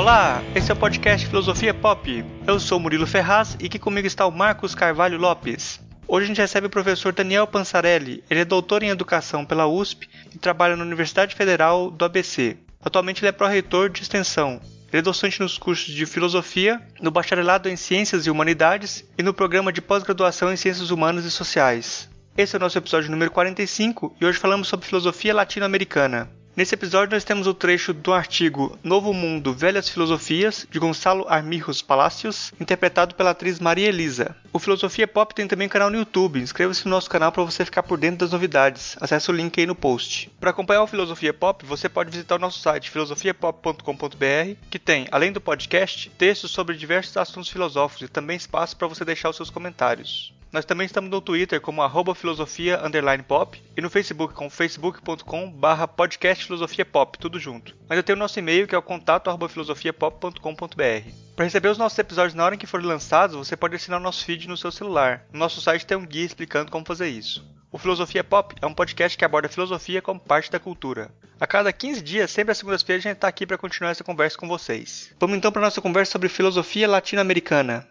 Olá, esse é o podcast Filosofia Pop. Eu sou Murilo Ferraz e aqui comigo está o Marcos Carvalho Lopes. Hoje a gente recebe o professor Daniel Pansarelli. Ele é doutor em Educação pela USP e trabalha na Universidade Federal do ABC. Atualmente ele é pró-reitor de Extensão. Ele é docente nos cursos de Filosofia, no Bacharelado em Ciências e Humanidades e no Programa de Pós-Graduação em Ciências Humanas e Sociais. Esse é o nosso episódio número 45 e hoje falamos sobre filosofia latino-americana. Nesse episódio nós temos o trecho do artigo Novo Mundo, Velhas Filosofias, de Gonçalo Armijos Palacios, interpretado pela atriz Maria Elisa. O Filosofia Pop tem também um canal no YouTube. Inscreva-se no nosso canal para você ficar por dentro das novidades. Acesse o link aí no post. Para acompanhar o Filosofia Pop, você pode visitar o nosso site filosofiapop.com.br, que tem, além do podcast, textos sobre diversos assuntos filosóficos e também espaço para você deixar os seus comentários. Nós também estamos no Twitter como @filosofia_pop e no Facebook com facebook.com/podcastfilosofiapop, tudo junto. Ainda tem o nosso e-mail que é o contato@filosofiapop.com.br. Para receber os nossos episódios na hora em que forem lançados, você pode assinar o nosso feed no seu celular. No nosso site tem um guia explicando como fazer isso. O Filosofia Pop é um podcast que aborda a filosofia como parte da cultura. A cada 15 dias, sempre às segundas-feiras, a gente está aqui para continuar essa conversa com vocês. Vamos então para a nossa conversa sobre filosofia latino-americana.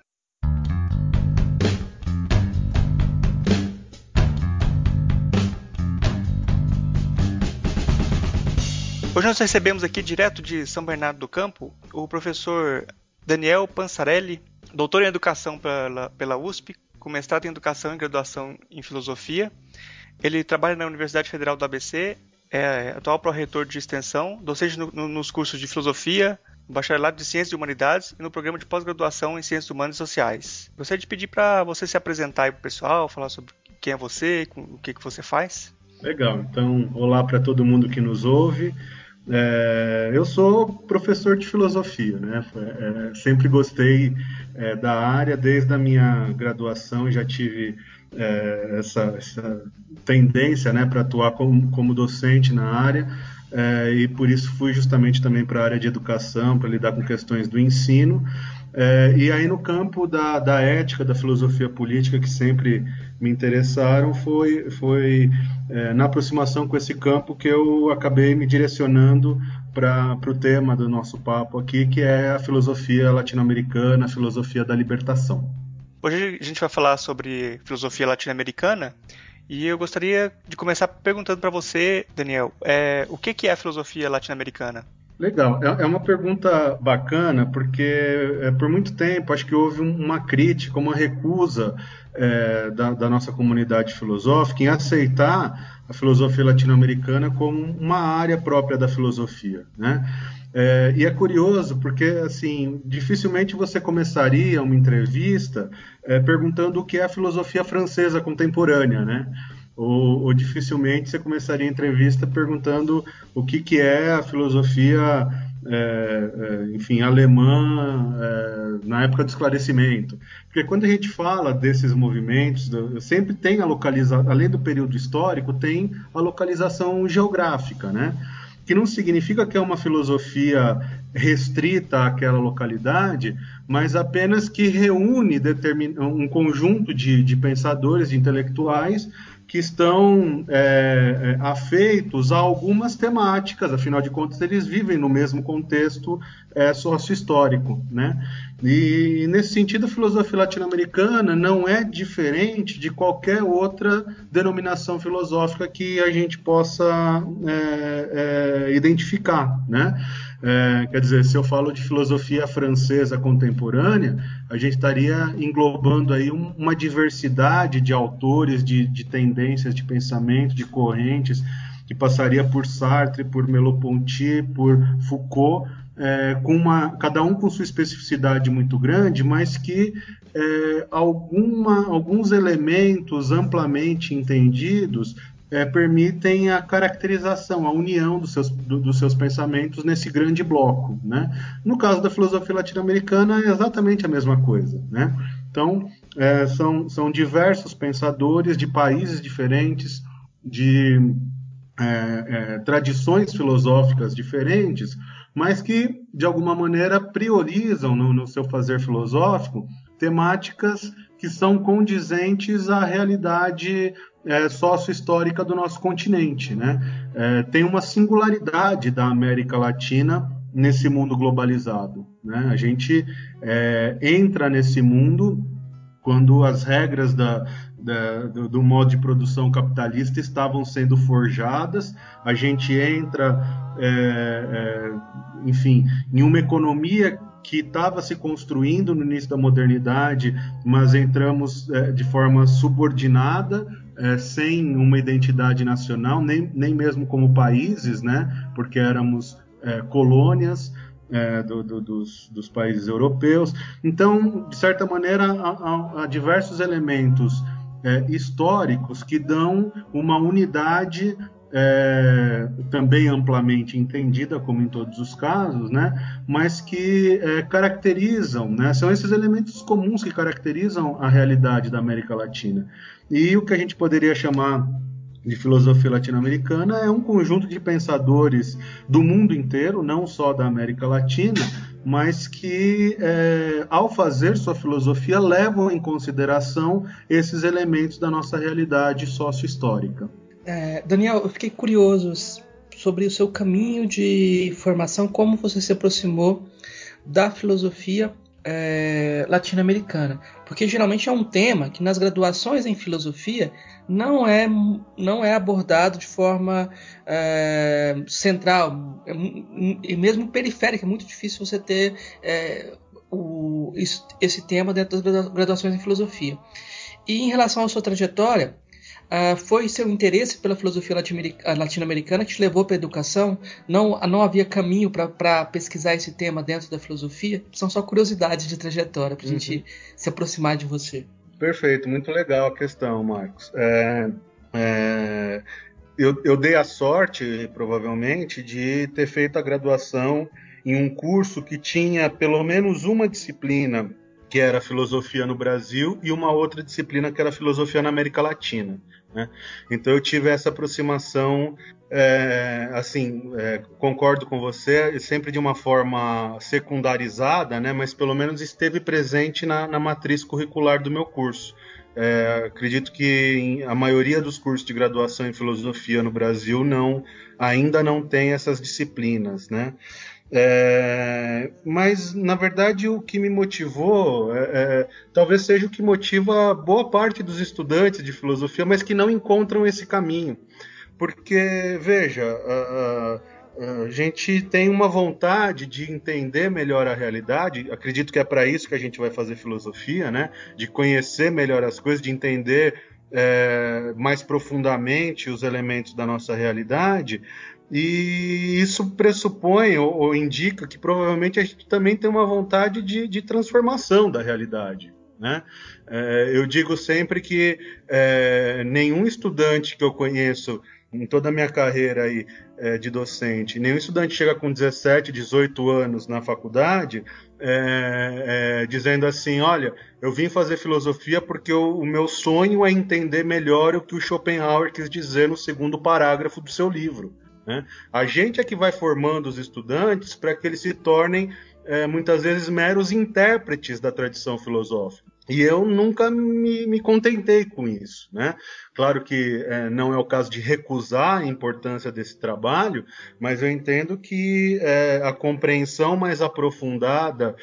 Hoje nós recebemos aqui, direto de São Bernardo do Campo, o professor Daniel Pansarelli, doutor em Educação pela USP, com mestrado em Educação e graduação em Filosofia. Ele trabalha na Universidade Federal do ABC, é atual pró-reitor de Extensão, docente nos cursos de Filosofia, Bacharelado de Ciências e Humanidades e no Programa de Pós-Graduação em Ciências Humanas e Sociais. Gostaria de pedir para você se apresentar aí para o pessoal, falar sobre quem é você, o que você faz. Legal, então olá para todo mundo que nos ouve. Eu sou professor de filosofia, né? Sempre gostei da área, desde a minha graduação já tive essa tendência, né, para atuar como docente na área, e por isso fui justamente também para a área de educação, para lidar com questões do ensino. E aí no campo da ética, da filosofia política, que sempre me interessaram, foi na aproximação com esse campo que eu acabei me direcionando para o tema do nosso papo aqui, que é a filosofia latino-americana, a filosofia da libertação. Hoje a gente vai falar sobre filosofia latino-americana e eu gostaria de começar perguntando para você, Daniel, o que é a filosofia latino-americana? Legal, é uma pergunta bacana, porque por muito tempo acho que houve uma crítica, uma recusa da nossa comunidade filosófica em aceitar a filosofia latino-americana como uma área própria da filosofia, né? E é curioso porque, assim, dificilmente você começaria uma entrevista perguntando o que é a filosofia francesa contemporânea, né? Ou dificilmente você começaria a entrevista perguntando o que é a filosofia, alemã na época do esclarecimento. Porque quando a gente fala desses movimentos, sempre tem a localização, além do período histórico, tem a localização geográfica, né? Que não significa que é uma filosofia restrita àquela localidade, mas apenas que reúne um conjunto de pensadores, de intelectuais, que estão afeitos a algumas temáticas, afinal de contas eles vivem no mesmo contexto sócio-histórico, né? E nesse sentido a filosofia latino-americana não é diferente de qualquer outra denominação filosófica que a gente possa identificar, né? Quer dizer, se eu falo de filosofia francesa contemporânea, a gente estaria englobando aí uma diversidade de autores, de tendências de pensamento, de correntes, que passaria por Sartre, por Merleau-Ponty, por Foucault, cada um com sua especificidade muito grande, mas que alguns elementos amplamente entendidos permitem a caracterização, a união dos seus pensamentos nesse grande bloco, né? No caso da filosofia latino-americana é exatamente a mesma coisa, né? Então, são diversos pensadores de países diferentes, de tradições filosóficas diferentes, mas que, de alguma maneira, priorizam no seu fazer filosófico temáticas que são condizentes à realidade sócio-histórica do nosso continente, né? Tem uma singularidade da América Latina nesse mundo globalizado, né? A gente entra nesse mundo quando as regras do modo de produção capitalista estavam sendo forjadas, a gente entra, enfim, em uma economia que estava se construindo no início da modernidade, mas entramos de forma subordinada, sem uma identidade nacional, nem mesmo como países, né? Porque éramos colônias dos países europeus. Então, de certa maneira, há diversos elementos históricos que dão uma unidade também amplamente entendida, como em todos os casos, né? Mas que caracterizam, né? São esses elementos comuns que caracterizam a realidade da América Latina. E o que a gente poderia chamar de filosofia latino-americana é um conjunto de pensadores do mundo inteiro, não só da América Latina, mas que, ao fazer sua filosofia, levam em consideração esses elementos da nossa realidade sócio-histórica. Daniel, eu fiquei curioso sobre o seu caminho de formação, como você se aproximou da filosofia latino-americana, porque geralmente é um tema que nas graduações em filosofia não é abordado de forma central e mesmo periférica. É muito difícil você ter esse tema dentro das graduações em filosofia. E em relação à sua trajetória, foi seu interesse pela filosofia latino-americana que te levou para a educação? Não havia caminho para pesquisar esse tema dentro da filosofia? São só curiosidades de trajetória para a gente se aproximar de você. Perfeito, muito legal a questão, Marcos. Eu dei a sorte, provavelmente, de ter feito a graduação em um curso que tinha pelo menos uma disciplina que era filosofia no Brasil e uma outra disciplina que era filosofia na América Latina, né? Então eu tive essa aproximação, concordo com você, sempre de uma forma secundarizada, né? Mas pelo menos esteve presente na matriz curricular do meu curso. Acredito que a maioria dos cursos de graduação em filosofia no Brasil ainda não tem essas disciplinas, né? Mas, na verdade, o que me motivou talvez seja o que motiva boa parte dos estudantes de filosofia, mas que não encontram esse caminho. Porque, veja, a gente tem uma vontade de entender melhor a realidade, acredito que é para isso que a gente vai fazer filosofia, né? De conhecer melhor as coisas, de entender mais profundamente os elementos da nossa realidade. E isso pressupõe ou indica que provavelmente a gente também tem uma vontade de transformação da realidade, né? Eu digo sempre que nenhum estudante que eu conheço em toda a minha carreira aí, de docente, nenhum estudante chega com 17, 18 anos na faculdade dizendo assim, olha, eu vim fazer filosofia porque o meu sonho é entender melhor o que o Schopenhauer quis dizer no segundo parágrafo do seu livro. Né? A gente é que vai formando os estudantes para que eles se tornem, muitas vezes, meros intérpretes da tradição filosófica. E eu nunca me contentei com isso, né? Claro que não é o caso de recusar a importância desse trabalho, mas eu entendo que a compreensão mais aprofundada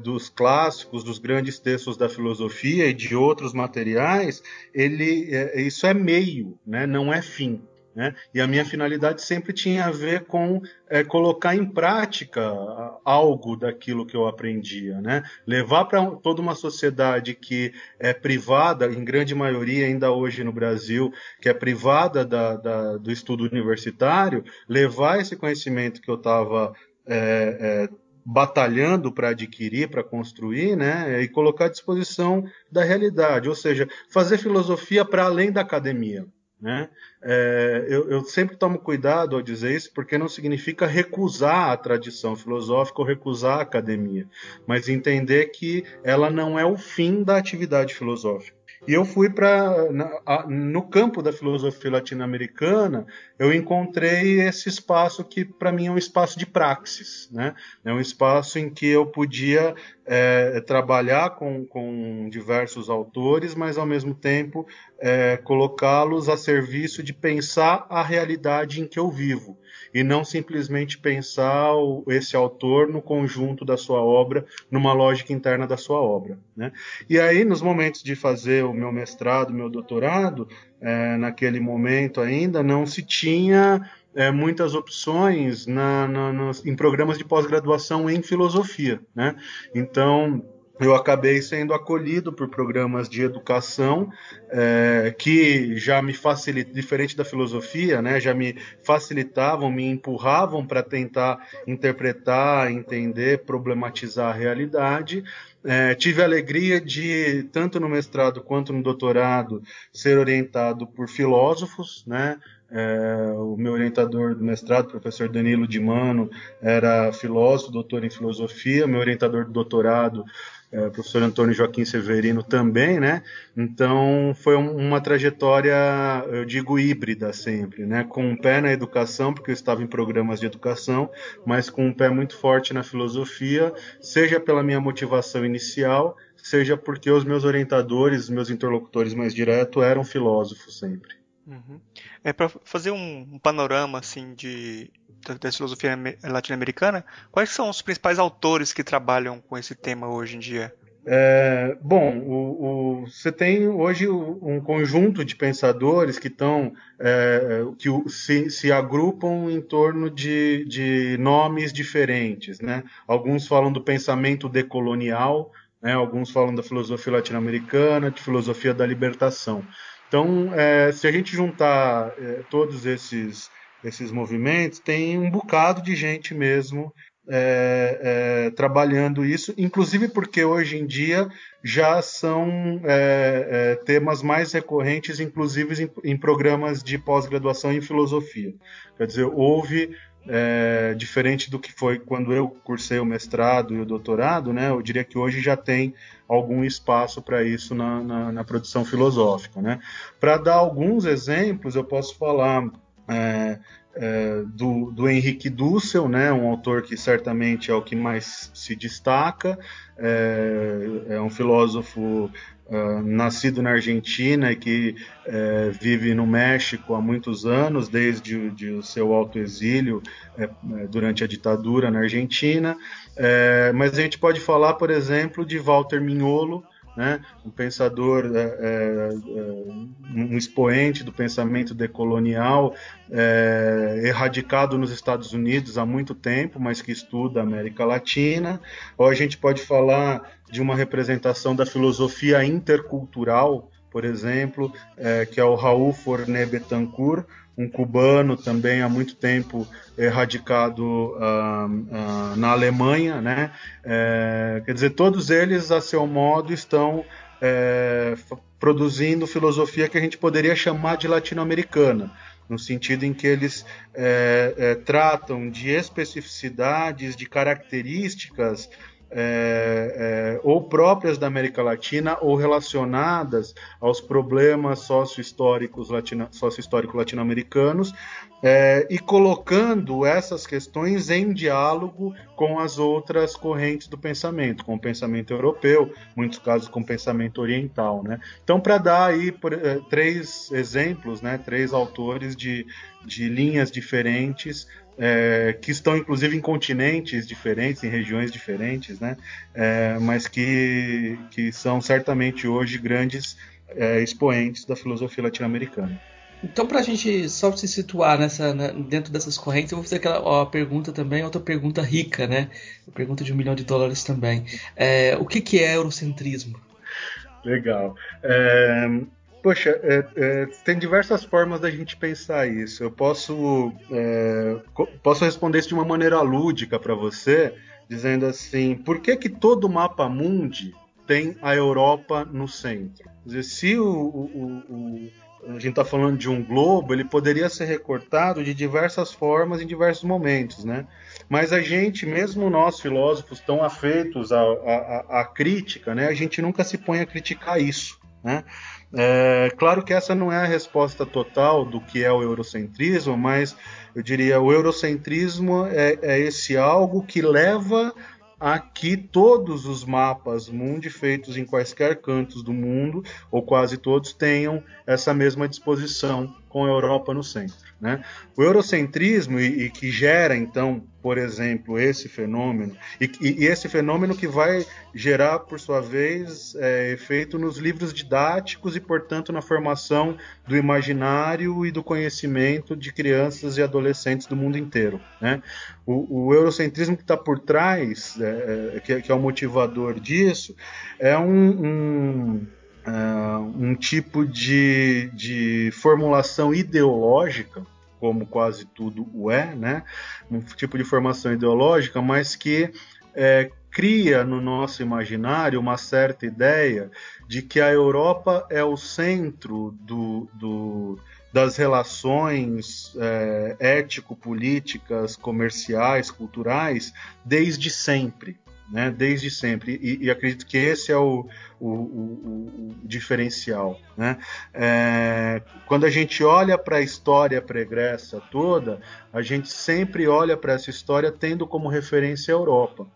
dos clássicos, dos grandes textos da filosofia e de outros materiais, isso é meio, né? Não é fim. Né? E a minha finalidade sempre tinha a ver com colocar em prática algo daquilo que eu aprendia, né? Levar para toda uma sociedade que é privada, em grande maioria ainda hoje no Brasil, que é privada do estudo universitário, levar esse conhecimento que eu estava batalhando para adquirir, para construir, né? E colocar à disposição da realidade, ou seja, fazer filosofia para além da academia. Né? Eu sempre tomo cuidado ao dizer isso, porque não significa recusar a tradição filosófica ou recusar a academia, mas entender que ela não é o fim da atividade filosófica. E eu fui no campo da filosofia latino-americana, eu encontrei esse espaço que para mim é um espaço de praxis, né? É um espaço em que eu podia trabalhar com diversos autores, mas ao mesmo tempo colocá-los a serviço de pensar a realidade em que eu vivo, e não simplesmente pensar esse autor no conjunto da sua obra, numa lógica interna da sua obra, né? E aí, nos momentos de fazer o meu mestrado, meu doutorado, naquele momento ainda não se tinha muitas opções em programas de pós-graduação em filosofia, né? Então, eu acabei sendo acolhido por programas de educação que já me facilitavam, diferente da filosofia, né, já me facilitavam, me empurravam para tentar interpretar, entender, problematizar a realidade. Tive a alegria de, tanto no mestrado quanto no doutorado, ser orientado por filósofos, né? O meu orientador do mestrado, professor Danilo Di Mano, era filósofo, doutor em filosofia. Meu orientador do doutorado, professor Antônio Joaquim Severino, também, né? Então foi uma trajetória, eu digo, híbrida sempre, né? Com um pé na educação, porque eu estava em programas de educação, mas com um pé muito forte na filosofia, seja pela minha motivação inicial, seja porque os meus orientadores, os meus interlocutores mais diretos eram filósofos sempre. Uhum. Para fazer um panorama assim da filosofia latino-americana, quais são os principais autores que trabalham com esse tema hoje em dia? Você tem hoje um conjunto de pensadores que estão que se agrupam em torno de nomes diferentes, né? Alguns falam do pensamento decolonial, né? Alguns falam da filosofia latino-americana, de filosofia da libertação. Então, se a gente juntar todos esses movimentos, tem um bocado de gente mesmo trabalhando isso, inclusive porque hoje em dia já são temas mais recorrentes, inclusive em programas de pós-graduação em filosofia. Quer dizer, houve, diferente do que foi quando eu cursei o mestrado e o doutorado, né, eu diria que hoje já tem algum espaço para isso na produção filosófica, né? Para dar alguns exemplos, eu posso falar do Henrique Dussel, né, um autor que certamente é o que mais se destaca, é um filósofo nascido na Argentina e que vive no México há muitos anos, desde o seu autoexílio durante a ditadura na Argentina. Mas a gente pode falar, por exemplo, de Walter Mignolo, né, um pensador, um expoente do pensamento decolonial, erradicado nos Estados Unidos há muito tempo, mas que estuda a América Latina. Ou a gente pode falar de uma representação da filosofia intercultural, por exemplo, que é o Raul Forné Betancourt, um cubano também há muito tempo radicado na Alemanha, né? Quer dizer, todos eles, a seu modo, estão produzindo filosofia que a gente poderia chamar de latino-americana, no sentido em que eles tratam de especificidades, de características ou próprias da América Latina ou relacionadas aos problemas sócio-históricos latino-americanos, e colocando essas questões em diálogo com as outras correntes do pensamento, com o pensamento europeu, em muitos casos com o pensamento oriental, né? Então, para dar aí três exemplos, né, três autores de linhas diferentes, que estão inclusive em continentes diferentes, em regiões diferentes, né? Mas que são certamente hoje grandes expoentes da filosofia latino-americana. Então, para a gente só se situar dentro dessas correntes, eu vou fazer aquela pergunta também, outra pergunta rica, né? Pergunta de $1 milhão também. O que é eurocentrismo? Legal. Poxa, tem diversas formas da gente pensar isso. Eu posso responder isso de uma maneira lúdica para você, dizendo assim, por que todo o mapa mundi tem a Europa no centro? Quer dizer, se a gente está falando de um globo, ele poderia ser recortado de diversas formas em diversos momentos, né? Mas a gente, mesmo nós filósofos tão afeitos à crítica, né, a gente nunca se põe a criticar isso, né? Claro que essa não é a resposta total do que é o eurocentrismo, mas eu diria o eurocentrismo é esse algo que leva a que todos os mapas mundi feitos em quaisquer cantos do mundo, ou quase todos, tenham essa mesma disposição com a Europa no centro, né? O eurocentrismo, e que gera, então, por exemplo, esse fenômeno, e esse fenômeno que vai gerar, por sua vez, efeito nos livros didáticos e, portanto, na formação do imaginário e do conhecimento de crianças e adolescentes do mundo inteiro, né? O eurocentrismo que está por trás, que é o motivador disso, é um tipo de formulação ideológica, como quase tudo o é, né? Um tipo de formação ideológica, mas que cria no nosso imaginário uma certa ideia de que a Europa é o centro das relações ético-políticas, comerciais, culturais, desde sempre. Né, desde sempre, e acredito que esse é o diferencial, né? Quando a gente olha para a história pregressa toda, a gente sempre olha para essa história tendo como referência a Europa.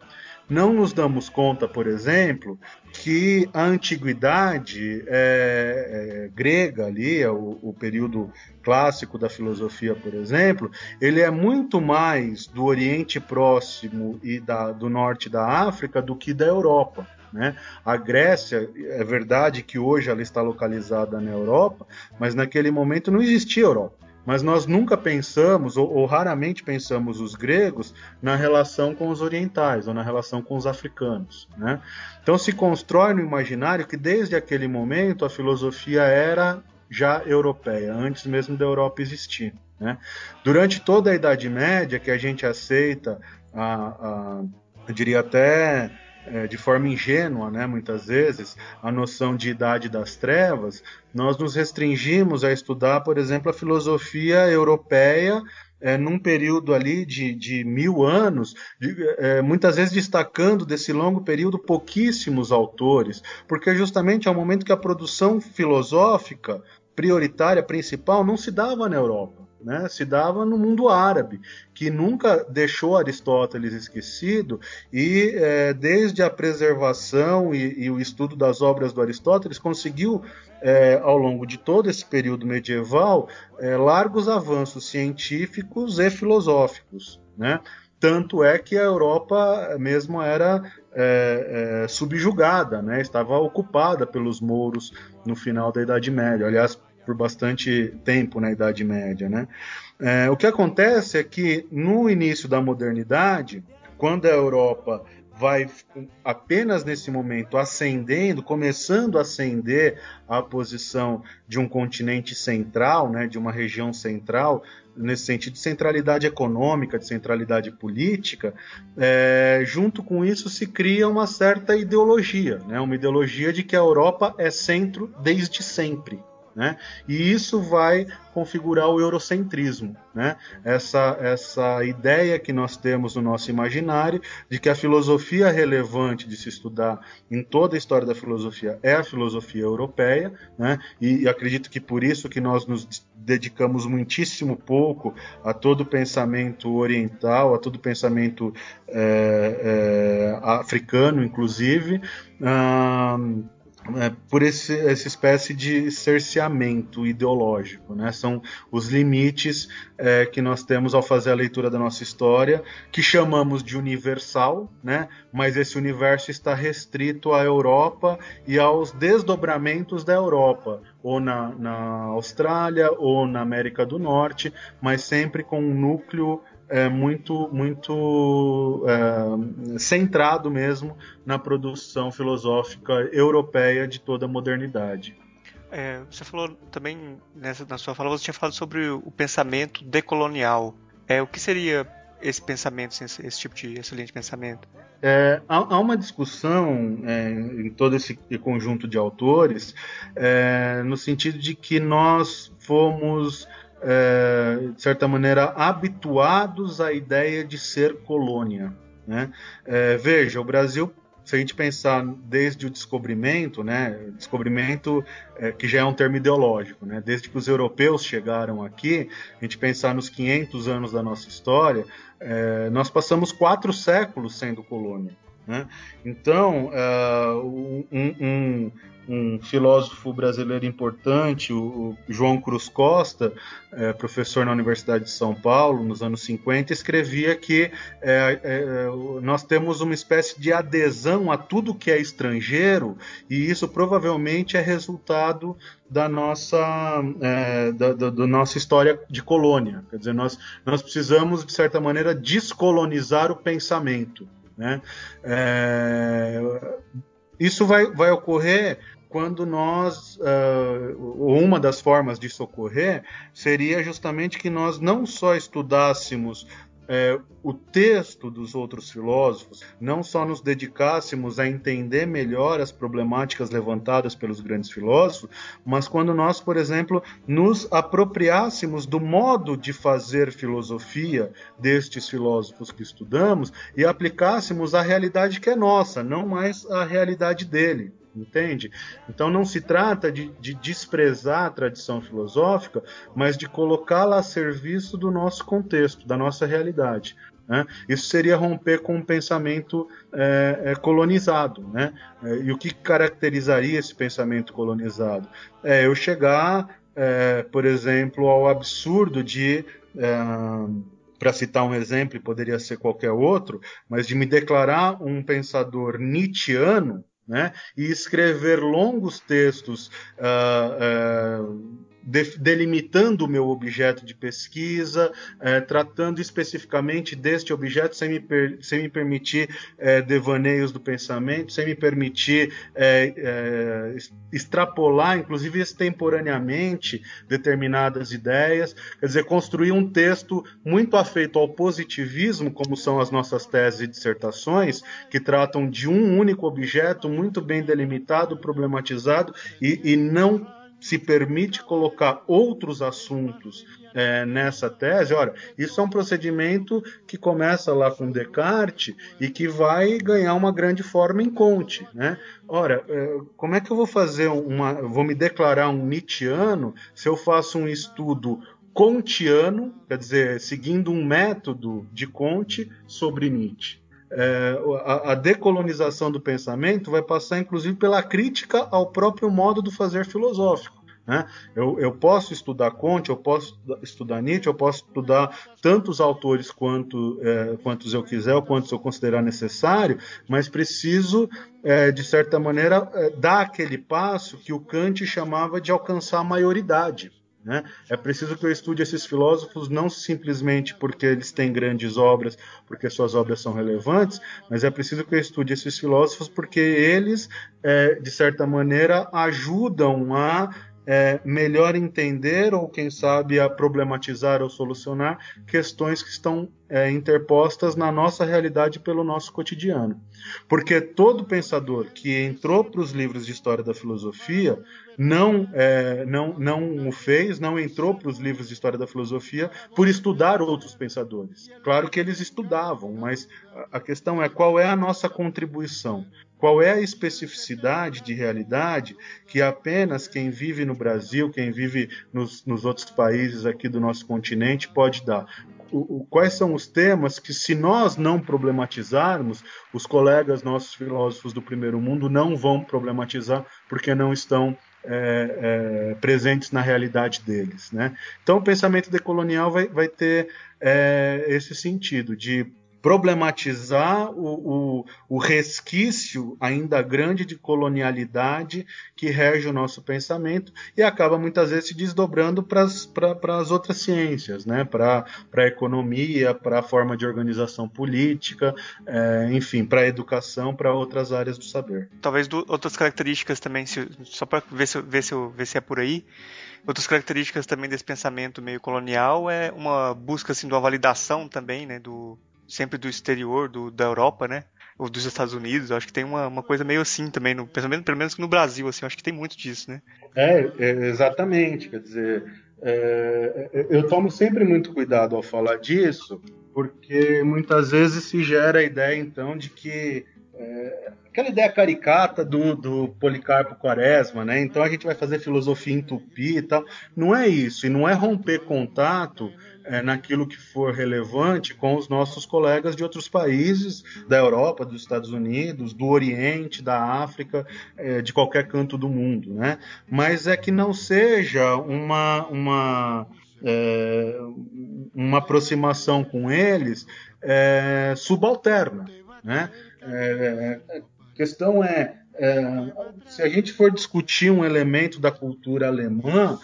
Não nos damos conta, por exemplo, que a antiguidade grega ali, o período clássico da filosofia, por exemplo, ele é muito mais do Oriente Próximo e do norte da África do que da Europa, né? A Grécia, é verdade que hoje ela está localizada na Europa, mas naquele momento não existia Europa. Mas nós nunca pensamos, ou raramente pensamos os gregos, na relação com os orientais, ou na relação com os africanos, né? Então se constrói no imaginário que desde aquele momento a filosofia era já europeia, antes mesmo da Europa existir, né? Durante toda a Idade Média, que a gente aceita, eu diria até de forma ingênua, né, muitas vezes, a noção de Idade das Trevas, nós nos restringimos a estudar, por exemplo, a filosofia europeia num período ali de 1000 anos, muitas vezes destacando desse longo período pouquíssimos autores, porque justamente é o momento que a produção filosófica prioritária, principal, não se dava na Europa, né? Se dava no mundo árabe, que nunca deixou Aristóteles esquecido e desde a preservação e o estudo das obras do Aristóteles conseguiu, ao longo de todo esse período medieval, largos avanços científicos e filosóficos, né? Tanto é que a Europa mesmo era subjugada, né? Estava ocupada pelos mouros no final da Idade Média, aliás, por bastante tempo na Idade Média, né? O que acontece é que no início da modernidade, quando a Europa vai apenas nesse momento ascendendo, começando a ascender a posição de um continente central, né, de uma região central, nesse sentido de centralidade econômica, de centralidade política, junto com isso se cria uma certa ideologia, né, uma ideologia de que a Europa é centro desde sempre. Né? E isso vai configurar o eurocentrismo, né? Essa ideia que nós temos no nosso imaginário de que a filosofia relevante de se estudar em toda a história da filosofia é a filosofia europeia, né? E acredito que por isso que nós nos dedicamos muitíssimo pouco a todo o pensamento oriental, a todo o pensamento africano, inclusive, por essa espécie de cerceamento ideológico, né? São os limites que nós temos ao fazer a leitura da nossa história, que chamamos de universal, né? Mas esse universo está restrito à Europa e aos desdobramentos da Europa, ou na Austrália, ou na América do Norte, mas sempre com um núcleo muito centrado mesmo na produção filosófica europeia de toda a modernidade. Você falou também, na sua fala, você tinha falado sobre o pensamento decolonial. O que seria esse pensamento, esse tipo de excelente pensamento? Há uma discussão em todo esse conjunto de autores no sentido de que nós fomos de certa maneira, habituados à ideia de ser colônia, né? Veja, o Brasil, se a gente pensar desde o descobrimento, né? Descobrimento que já é um termo ideológico, né? Desde que os europeus chegaram aqui, a gente pensar nos 500 anos da nossa história, nós passamos 4 séculos sendo colônia. né? Então, um filósofo brasileiro importante, o João Cruz Costa, professor na Universidade de São Paulo, nos anos 50, escrevia que nós temos uma espécie de adesão a tudo que é estrangeiro, e isso provavelmente é resultado da nossa história de colônia. Quer dizer, nós precisamos, de certa maneira, descolonizar o pensamento, né? Isso vai ocorrer quando uma das formas disso ocorrer seria justamente que nós não só estudássemos o texto dos outros filósofos, não só nos dedicássemos a entender melhor as problemáticas levantadas pelos grandes filósofos, mas quando nós, por exemplo, nos apropriássemos do modo de fazer filosofia destes filósofos que estudamos e aplicássemos à realidade que é nossa, não mais à realidade dele. Entende? Então não se trata de desprezar a tradição filosófica, mas de colocá-la a serviço do nosso contexto, da nossa realidade, né? Isso seria romper com um pensamento colonizado, né? E o que caracterizaria esse pensamento colonizado? Eu chegar, por exemplo, ao absurdo de... para citar um exemplo, e poderia ser qualquer outro, mas de me declarar um pensador nietzschiano, né, e escrever longos textos delimitando o meu objeto de pesquisa, tratando especificamente deste objeto, sem me permitir devaneios do pensamento, sem me permitir extrapolar, inclusive extemporaneamente, determinadas ideias. Quer dizer, construir um texto muito afeito ao positivismo, como são as nossas teses e dissertações, que tratam de um único objeto muito bem delimitado, problematizado, e não se permite colocar outros assuntos nessa tese. Ora, isso é um procedimento que começa lá com Descartes e que vai ganhar uma grande forma em Comte, né? Ora, como é que eu vou vou me declarar um nietzschiano se eu faço um estudo comtiano, quer dizer, seguindo um método de Comte sobre Nietzsche? A decolonização do pensamento vai passar, inclusive, pela crítica ao próprio modo do fazer filosófico, né? Eu posso estudar Comte, eu posso estudar Nietzsche, eu posso estudar tantos autores quantos eu quiser, ou quantos eu considerar necessário, mas preciso, de certa maneira, dar aquele passo que o Kant chamava de alcançar a maioridade, né? É preciso que eu estude esses filósofos não simplesmente porque eles têm grandes obras, porque suas obras são relevantes, mas é preciso que eu estude esses filósofos porque eles, de certa maneira, ajudam a melhor entender ou, quem sabe, a problematizar ou solucionar questões que estão interpostas na nossa realidade pelo nosso cotidiano. Porque todo pensador que entrou para os livros de história da filosofia não entrou para os livros de história da filosofia por estudar outros pensadores. Claro que eles estudavam, mas a questão é qual é a nossa contribuição. Qual é a especificidade de realidade que apenas quem vive no Brasil, quem vive nos outros países aqui do nosso continente pode dar? Quais são os temas que, se nós não problematizarmos, os colegas nossos filósofos do primeiro mundo não vão problematizar porque não estão presentes na realidade deles, né? Então o pensamento decolonial vai ter esse sentido de problematizar o resquício ainda grande de colonialidade que rege o nosso pensamento e acaba muitas vezes se desdobrando para as outras ciências, né? Para a economia, para a forma de organização política, enfim, para a educação, para outras áreas do saber. Talvez outras características também, só para ver se é por aí. Outras características também desse pensamento meio colonial é uma busca assim, de uma validação também, né, sempre do exterior, da Europa, né? Ou dos Estados Unidos. Eu acho que tem uma coisa meio assim também, no pensamento, pelo menos no Brasil, assim, eu acho que tem muito disso, né? Exatamente. Quer dizer, eu tomo sempre muito cuidado ao falar disso, porque muitas vezes se gera a ideia, então, de que aquela ideia caricata do Policarpo Quaresma, né? Então a gente vai fazer filosofia em tupi e tal. Não é isso, e não é romper contato naquilo que for relevante com os nossos colegas de outros países, da Europa, dos Estados Unidos, do Oriente, da África, de qualquer canto do mundo, né? Mas é que não seja uma aproximação com eles subalterna, né? A questão se a gente for discutir um elemento da cultura alemã,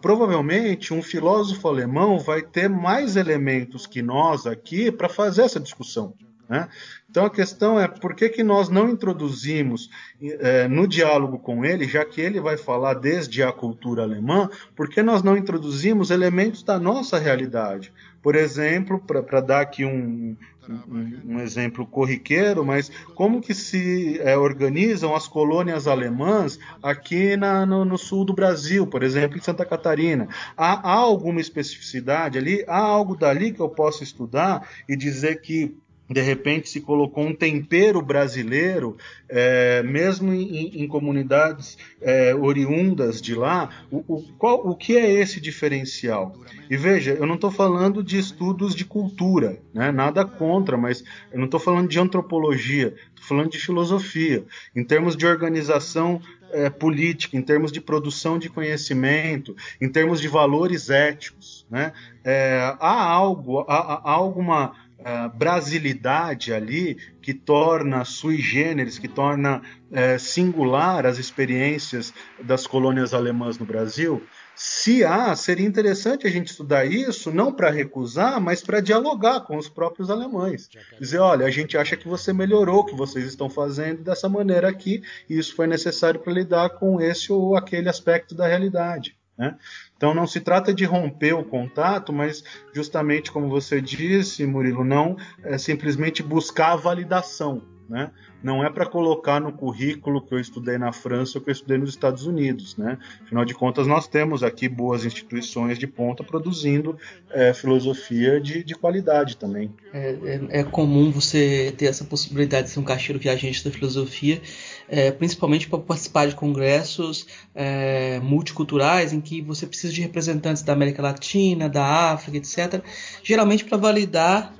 provavelmente um filósofo alemão vai ter mais elementos que nós aqui para fazer essa discussão, né? Então a questão é por que nós não introduzimos no diálogo com ele, já que ele vai falar desde a cultura alemã, por que nós não introduzimos elementos da nossa realidade? Por exemplo, para dar aqui um exemplo corriqueiro, mas como que se organizam as colônias alemãs aqui no sul do Brasil, por exemplo, em Santa Catarina? Há alguma especificidade ali? Há algo dali que eu possa estudar e dizer que de repente se colocou um tempero brasileiro, mesmo em comunidades oriundas de lá, o que é esse diferencial? E veja, eu não estou falando de estudos de cultura, né? Nada contra, mas eu não estou falando de antropologia, estou falando de filosofia, em termos de organização política, em termos de produção de conhecimento, em termos de valores éticos, né? Há alguma brasilidade ali que torna sui generis, que torna singular as experiências das colônias alemãs no Brasil? Se há, seria interessante a gente estudar isso, não para recusar, mas para dialogar com os próprios alemães. Dizer, olha, a gente acha que você melhorou o que vocês estão fazendo dessa maneira aqui, e isso foi necessário para lidar com esse ou aquele aspecto da realidade, né? Então não se trata de romper o contato, mas justamente como você disse, Murilo, não simplesmente buscar a validação, né? Não é para colocar no currículo que eu estudei na França ou que eu estudei nos Estados Unidos, né? Afinal de contas, nós temos aqui boas instituições de ponta produzindo filosofia de qualidade também. É comum você ter essa possibilidade de ser um caixeiro viajante da filosofia, principalmente para participar de congressos multiculturais em que você precisa de representantes da América Latina, da África, etc., geralmente para validar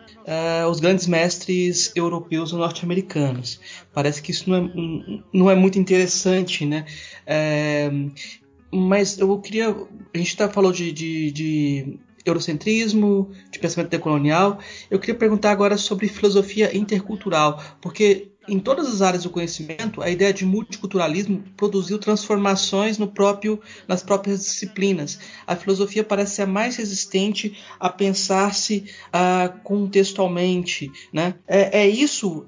os grandes mestres europeus ou norte-americanos. Parece que isso não é muito interessante, né? Mas eu queria... A gente falou de eurocentrismo, de pensamento decolonial. Eu queria perguntar agora sobre filosofia intercultural, porque em todas as áreas do conhecimento, a ideia de multiculturalismo produziu transformações nas próprias disciplinas. A filosofia parece ser a mais resistente a pensar-se contextualmente, né? É isso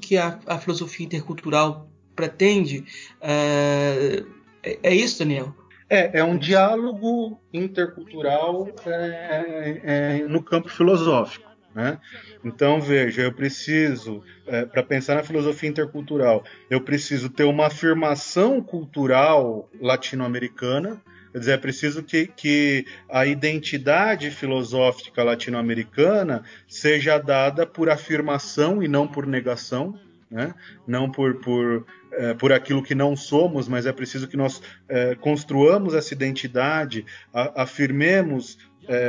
que a filosofia intercultural pretende? É isso, Daniel? É um diálogo intercultural no campo filosófico, né? Então, veja, eu preciso, para pensar na filosofia intercultural, eu preciso ter uma afirmação cultural latino-americana, quer dizer, é preciso que a identidade filosófica latino-americana seja dada por afirmação e não por negação, né? Não por aquilo que não somos, mas é preciso que nós construamos essa identidade, afirmemos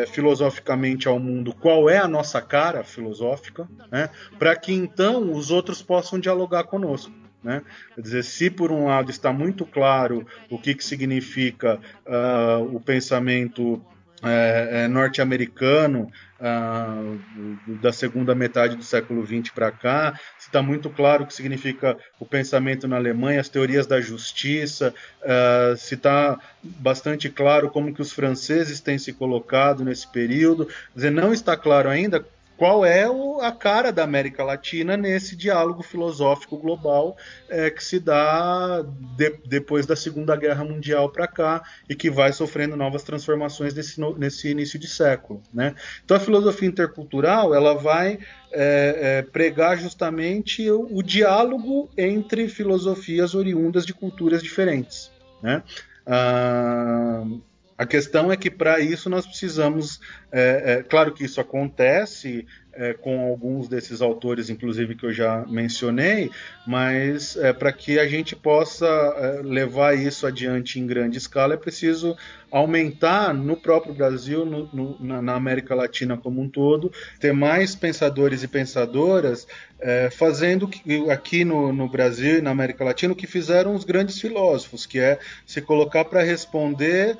filosoficamente ao mundo qual é a nossa cara filosófica, né? Para que então os outros possam dialogar conosco, né? Quer dizer, se por um lado está muito claro o que significa o pensamento norte-americano da segunda metade do século XX para cá, está muito claro o que significa o pensamento na Alemanha, as teorias da justiça, se está bastante claro como que os franceses têm se colocado nesse período. Quer dizer, não está claro ainda qual é a cara da América Latina nesse diálogo filosófico global que se dá depois da Segunda Guerra Mundial para cá e que vai sofrendo novas transformações nesse início de século, né? Então a filosofia intercultural ela vai pregar justamente o diálogo entre filosofias oriundas de culturas diferentes, né? A questão é que para isso nós precisamos, claro que isso acontece com alguns desses autores, inclusive que eu já mencionei, mas para que a gente possa levar isso adiante em grande escala é preciso aumentar no próprio Brasil, na América Latina como um todo, ter mais pensadores e pensadoras fazendo aqui no Brasil e na América Latina o que fizeram os grandes filósofos, que é se colocar para responder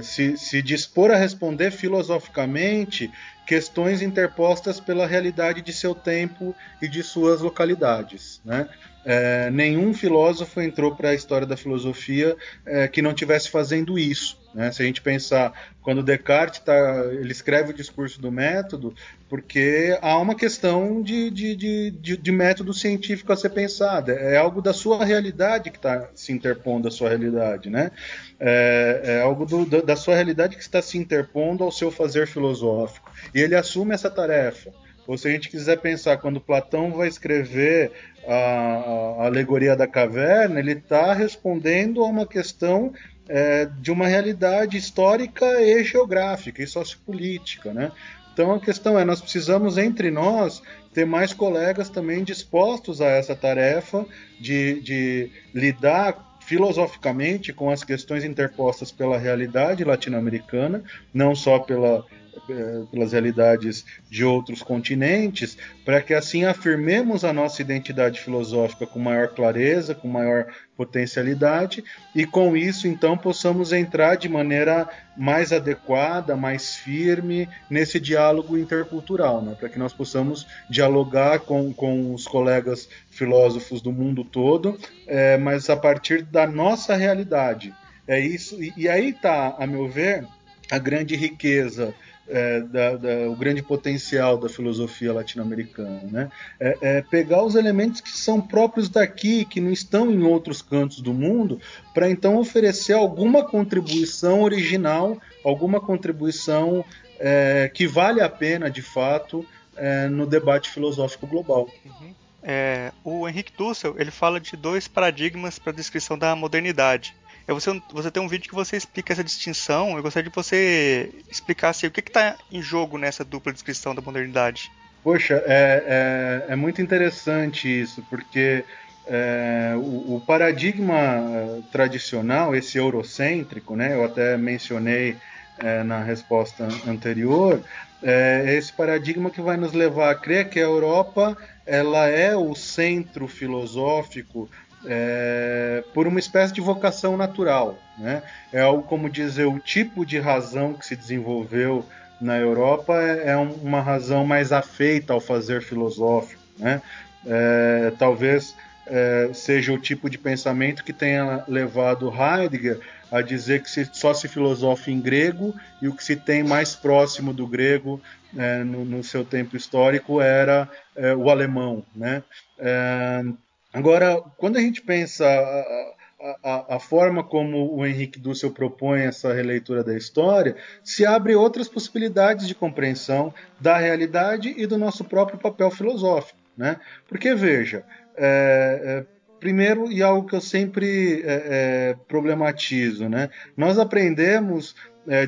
se dispor a responder filosoficamente questões interpostas pela realidade de seu tempo e de suas localidades, né? Nenhum filósofo entrou para a história da filosofia que não estivesse fazendo isso, né? Se a gente pensar, quando Descartes ele escreve o discurso do método, porque há uma questão de método científico a ser pensada, é algo da sua realidade que está se interpondo à sua realidade, né? É algo da sua realidade que está se interpondo ao seu fazer filosófico, e ele assume essa tarefa. Ou se a gente quiser pensar, quando Platão vai escrever a alegoria da caverna, ele está respondendo a uma questão de uma realidade histórica e geográfica e sociopolítica, né? Então a questão nós precisamos entre nós ter mais colegas também dispostos a essa tarefa de lidar filosoficamente com as questões interpostas pela realidade latino-americana, não só pelas realidades de outros continentes, para que assim afirmemos a nossa identidade filosófica com maior clareza, com maior potencialidade, e com isso então possamos entrar de maneira mais adequada, mais firme nesse diálogo intercultural, né? Para que nós possamos dialogar com os colegas filósofos do mundo todo, mas a partir da nossa realidade. É isso, e aí está, a meu ver, a grande riqueza, o grande potencial da filosofia latino-americana, né? Pegar os elementos que são próprios daqui, que não estão em outros cantos do mundo, para então oferecer alguma contribuição original, alguma contribuição que vale a pena, de fato, no debate filosófico global. Uhum. O Henrique Dussel, ele fala de 2 paradigmas para a descrição da modernidade. Você tem um vídeo que você explica essa distinção. Eu gostaria de você explicar assim, o que está em jogo nessa dupla descrição da modernidade. Poxa, é muito interessante isso, porque o paradigma tradicional, esse eurocêntrico, né, eu até mencionei na resposta anterior, é esse paradigma que vai nos levar a crer que a Europa ela é o centro filosófico por uma espécie de vocação natural, né? É algo como dizer, o tipo de razão que se desenvolveu na Europa é uma razão mais afeita ao fazer filosófico, né? Talvez seja o tipo de pensamento que tenha levado Heidegger a dizer que só se filosofa em grego, e o que se tem mais próximo do grego no seu tempo histórico era o alemão, né? Agora, quando a gente pensa a forma como o Henrique Dussel propõe essa releitura da história, se abre outras possibilidades de compreensão da realidade e do nosso próprio papel filosófico, né? Porque, veja, primeiro, e algo que eu sempre problematizo, né? Nós aprendemos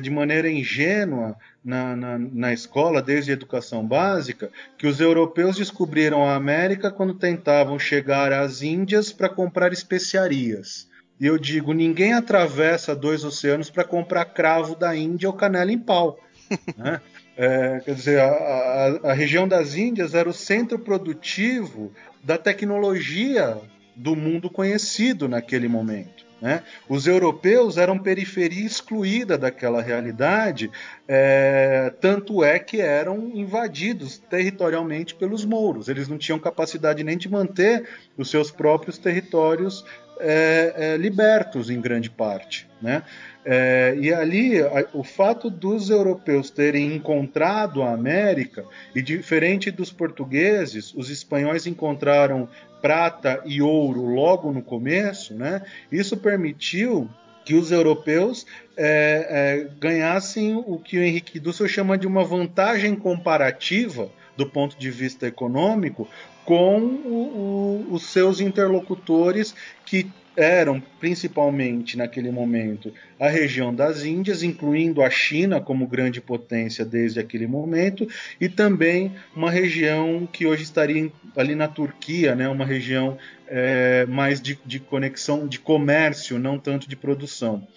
de maneira ingênua na escola, desde a educação básica, que os europeus descobriram a América quando tentavam chegar às Índias para comprar especiarias. E eu digo, ninguém atravessa 2 oceanos para comprar cravo da Índia ou canela em pau, né? Quer dizer, a região das Índias era o centro produtivo da tecnologia do mundo conhecido naquele momento, né? Os europeus eram periferia excluída daquela realidade, tanto é que eram invadidos territorialmente pelos mouros. Eles não tinham capacidade nem de manter os seus próprios territórios libertos em grande parte, né? E ali o fato dos europeus terem encontrado a América, e diferente dos portugueses, os espanhóis encontraram prata e ouro logo no começo, né? Isso permitiu que os europeus ganhassem o que o Henrique Dussel chama de uma vantagem comparativa do ponto de vista econômico com os seus interlocutores que eram principalmente naquele momento a região das Índias, incluindo a China como grande potência desde aquele momento, e também uma região que hoje estaria ali na Turquia, né, uma região mais de conexão, de comércio, não tanto de produção.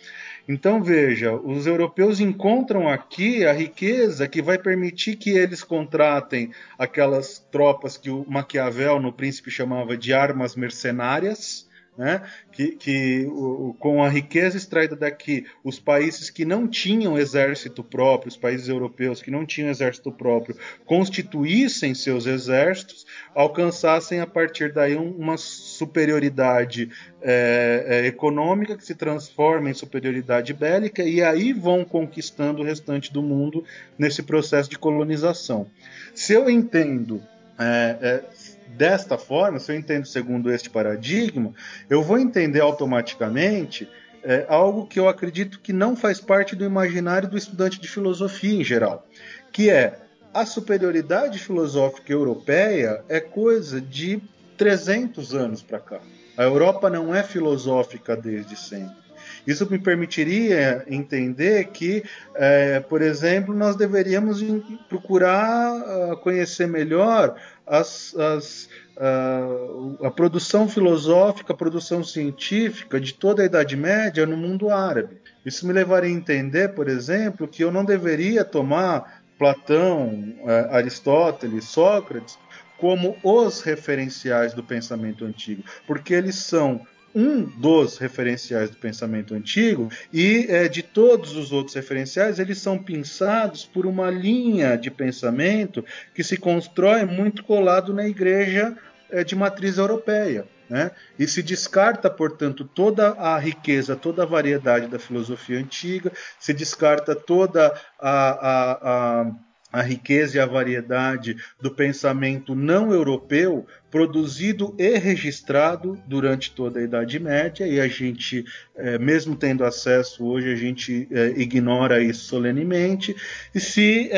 Então, veja, os europeus encontram aqui a riqueza que vai permitir que eles contratem aquelas tropas que o Maquiavel, no Príncipe, chamava de armas mercenárias, né? Com a riqueza extraída daqui, os países que não tinham exército próprio, os países europeus que não tinham exército próprio, constituíssem seus exércitos, alcançassem a partir daí uma superioridade econômica que se transforma em superioridade bélica, e aí vão conquistando o restante do mundo nesse processo de colonização. Se eu entendo desta forma, se eu entendo segundo este paradigma, eu vou entender automaticamente algo que eu acredito que não faz parte do imaginário do estudante de filosofia em geral, que é a superioridade filosófica europeia é coisa de 300 anos para cá. A Europa não é filosófica desde sempre. Isso me permitiria entender que, por exemplo, nós deveríamos procurar conhecer melhor a produção filosófica, a produção científica de toda a Idade Média no mundo árabe. Isso me levaria a entender, por exemplo, que eu não deveria tomar Platão, Aristóteles, Sócrates como os referenciais do pensamento antigo, porque eles são um dos referenciais do pensamento antigo, e de todos os outros referenciais, eles são pensados por uma linha de pensamento que se constrói muito colado na igreja de matriz europeia, né? E se descarta, portanto, toda a riqueza, toda a variedade da filosofia antiga, se descarta toda a riqueza e a variedade do pensamento não europeu, produzido e registrado durante toda a Idade Média, e a gente, mesmo tendo acesso hoje, a gente ignora isso solenemente, e se,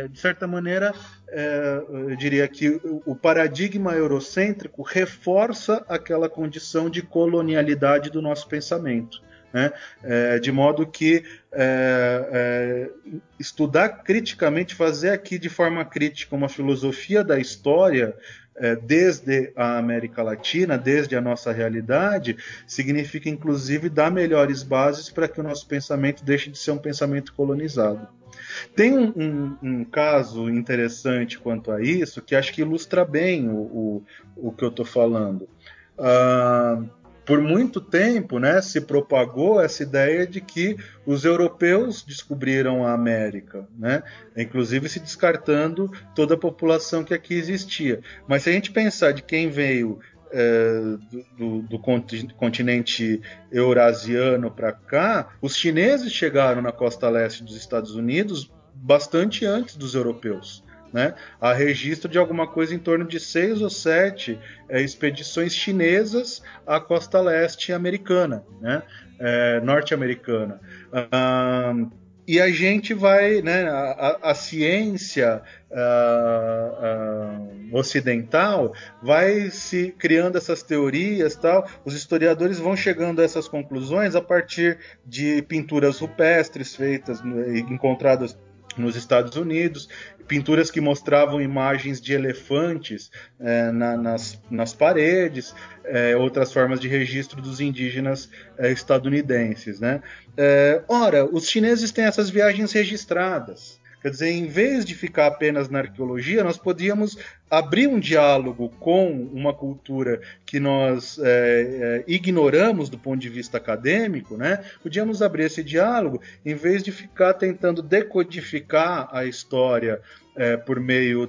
de certa maneira, eu diria que o paradigma eurocêntrico reforça aquela condição de colonialidade do nosso pensamento, né? De modo que estudar criticamente, fazer aqui de forma crítica uma filosofia da história desde a América Latina, desde a nossa realidade, significa inclusive dar melhores bases para que o nosso pensamento deixe de ser um pensamento colonizado. Tem um caso interessante quanto a isso, que acho que ilustra bem o que eu estou falando. Por muito tempo, né, se propagou essa ideia de que os europeus descobriram a América, né, inclusive se descartando toda a população que aqui existia. Mas se a gente pensar de quem veio do continente eurasiano para cá, os chineses chegaram na costa leste dos Estados Unidos bastante antes dos europeus, né? Há registro de alguma coisa em torno de 6 ou 7 expedições chinesas à costa leste americana, né? Norte-americana. E a gente vai, né, a ciência ocidental vai se criando essas teorias, tal. Os historiadores vão chegando a essas conclusões a partir de pinturas rupestres feitas, encontradas nos Estados Unidos, pinturas que mostravam imagens de elefantes nas paredes, outras formas de registro dos indígenas estadunidenses, né? Ora, os chineses têm essas viagens registradas. Quer dizer, em vez de ficar apenas na arqueologia, nós podíamos abrir um diálogo com uma cultura que nós ignoramos do ponto de vista acadêmico, né? Podíamos abrir esse diálogo, em vez de ficar tentando decodificar a história por meio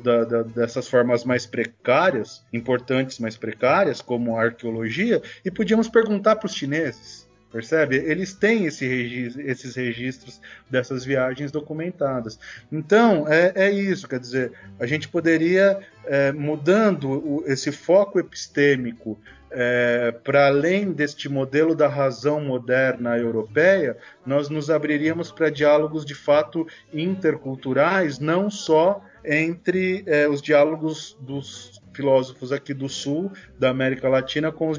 dessas formas mais precárias, importantes, mais precárias, como a arqueologia, e podíamos perguntar para os chineses. Percebe? Eles têm esses registros dessas viagens documentadas. Então, é isso, quer dizer, a gente poderia, mudando esse foco epistêmico para além deste modelo da razão moderna europeia, nós nos abriríamos para diálogos de fato interculturais, não só entre os diálogos dos filósofos aqui do sul, da América Latina, com os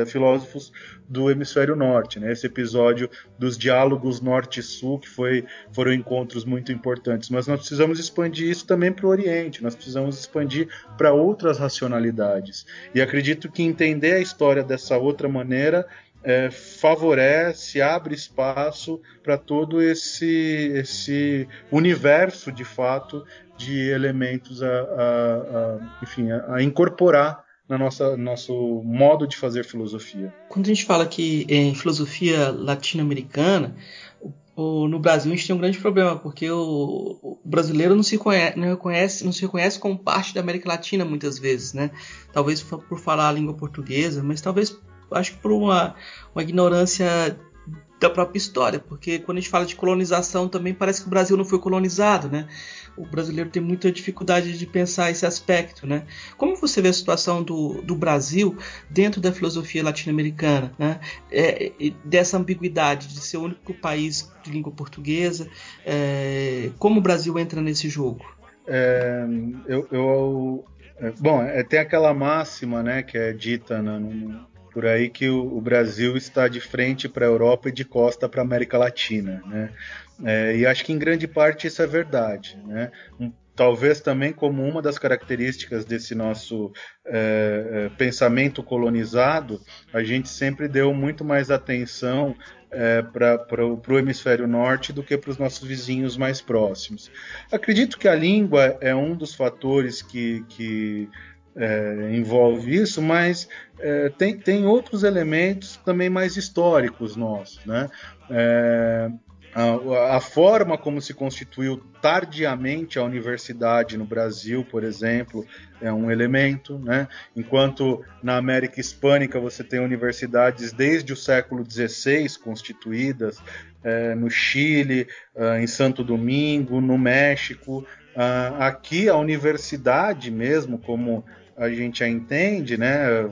filósofos do hemisfério norte, né? Esse episódio dos diálogos norte-sul, que foram encontros muito importantes. Mas nós precisamos expandir isso também para o Oriente, nós precisamos expandir para outras racionalidades. E acredito que entender a história dessa outra maneira favorece, abre espaço para todo esse universo, de fato, de elementos a incorporar no nosso modo de fazer filosofia. Quando a gente fala que em filosofia latino-americana, no Brasil a gente tem um grande problema, porque o brasileiro não se reconhece como parte da América Latina muitas vezes, né? Talvez por falar a língua portuguesa, mas talvez, acho que por uma ignorância da própria história, porque quando a gente fala de colonização também parece que o Brasil não foi colonizado, né? O brasileiro tem muita dificuldade de pensar esse aspecto, né? Como você vê a situação do Brasil dentro da filosofia latino-americana, né? Dessa ambiguidade de ser o único país de língua portuguesa, como o Brasil entra nesse jogo? Tem aquela máxima, né, que é dita por aí, que o Brasil está de frente para a Europa e de costa para a América Latina, né? E acho que em grande parte isso é verdade, né? Talvez também como uma das características desse nosso pensamento colonizado, a gente sempre deu muito mais atenção para o hemisfério norte do que para os nossos vizinhos mais próximos. Acredito que a língua é um dos fatores que envolve isso, mas tem outros elementos também mais históricos nossos, né? A forma como se constituiu tardiamente a universidade no Brasil, por exemplo, é um elemento, né? Enquanto na América Hispânica você tem universidades desde o século XVI constituídas, no Chile, em Santo Domingo, no México. Aqui a universidade mesmo, como a gente a entende, né,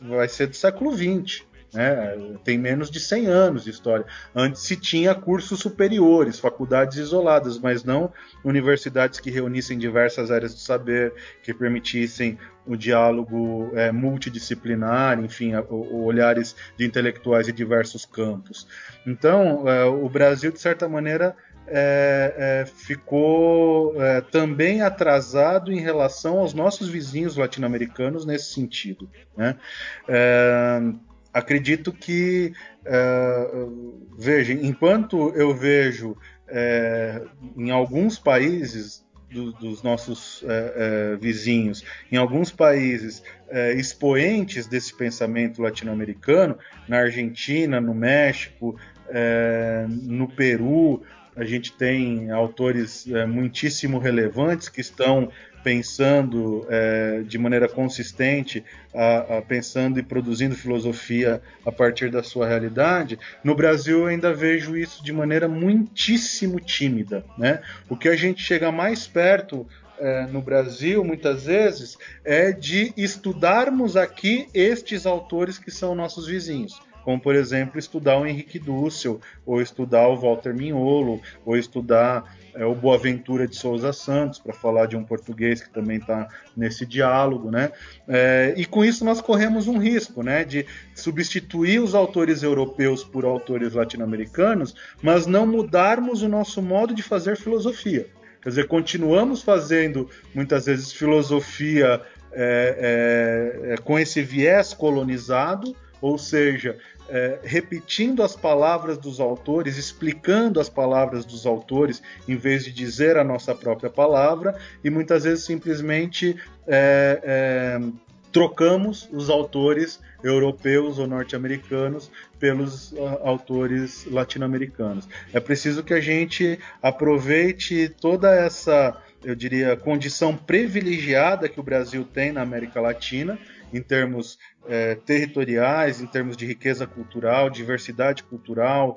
vai ser do século XX. Né? Tem menos de 100 anos de história. Antes se tinha cursos superiores, faculdades isoladas, mas não universidades que reunissem diversas áreas do saber, que permitissem o diálogo multidisciplinar, enfim, olhares de intelectuais de diversos campos. Então, o Brasil, de certa maneira, ficou também atrasado em relação aos nossos vizinhos latino-americanos nesse sentido, né? Acredito que, veja, enquanto eu vejo em alguns países dos nossos vizinhos, em alguns países expoentes desse pensamento latino-americano, na Argentina, no México, no Peru, a gente tem autores muitíssimo relevantes que estão pensando de maneira consistente, pensando e produzindo filosofia a partir da sua realidade. No Brasil eu ainda vejo isso de maneira muitíssimo tímida, né? O que a gente chega mais perto no Brasil, muitas vezes, é de estudarmos aqui estes autores que são nossos vizinhos. Como, por exemplo, estudar o Henrique Dussel, ou estudar o Walter Mignolo, ou estudar o Boaventura de Souza Santos, para falar de um português que também está nesse diálogo, né? E com isso nós corremos um risco, né, de substituir os autores europeus por autores latino-americanos, mas não mudarmos o nosso modo de fazer filosofia. Quer dizer, continuamos fazendo, muitas vezes, filosofia com esse viés colonizado, ou seja, repetindo as palavras dos autores, explicando as palavras dos autores, em vez de dizer a nossa própria palavra, e muitas vezes simplesmente trocamos os autores europeus ou norte-americanos pelos autores latino-americanos. É preciso que a gente aproveite toda essa, eu diria, condição privilegiada que o Brasil tem na América Latina, em termos territoriais, em termos de riqueza cultural, diversidade cultural,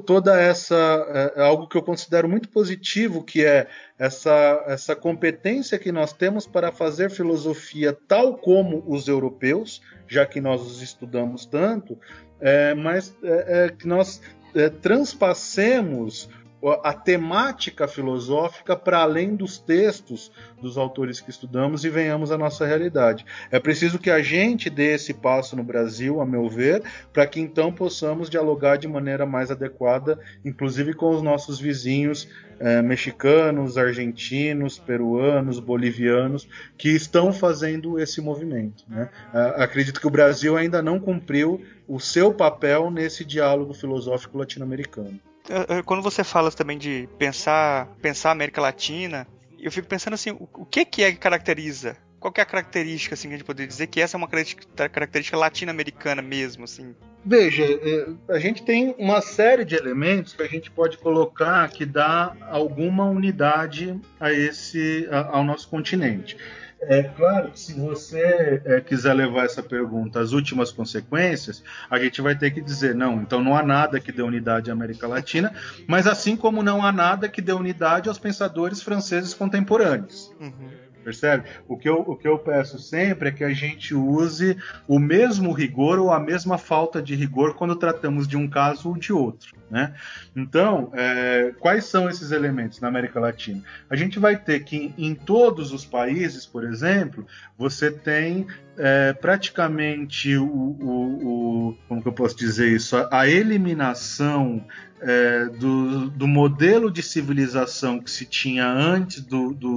toda essa algo que eu considero muito positivo, que é essa competência que nós temos para fazer filosofia tal como os europeus, já que nós os estudamos tanto, mas que nós transpassemos a temática filosófica para além dos textos dos autores que estudamos e venhamos à nossa realidade. É preciso que a gente dê esse passo no Brasil, a meu ver, para que então possamos dialogar de maneira mais adequada, inclusive com os nossos vizinhos mexicanos, argentinos, peruanos, bolivianos, que estão fazendo esse movimento, né? Acredito que o Brasil ainda não cumpriu o seu papel nesse diálogo filosófico latino-americano. Quando você fala também de pensar a América Latina, eu fico pensando assim, o que é que caracteriza? Qual que é a característica, assim, que a gente poderia dizer que essa é uma característica latino-americana mesmo, assim? Veja, a gente tem uma série de elementos que a gente pode colocar que dá alguma unidade ao nosso continente. É claro que se você quiser levar essa pergunta às últimas consequências, a gente vai ter que dizer, não, então não há nada que dê unidade à América Latina, mas assim como não há nada que dê unidade aos pensadores franceses contemporâneos. Uhum. Percebe? O que eu peço sempre é que a gente use o mesmo rigor ou a mesma falta de rigor quando tratamos de um caso ou de outro, né? Então, quais são esses elementos na América Latina? A gente vai ter que, em todos os países, por exemplo, você tem praticamente como que eu posso dizer isso? A eliminação do modelo de civilização que se tinha antes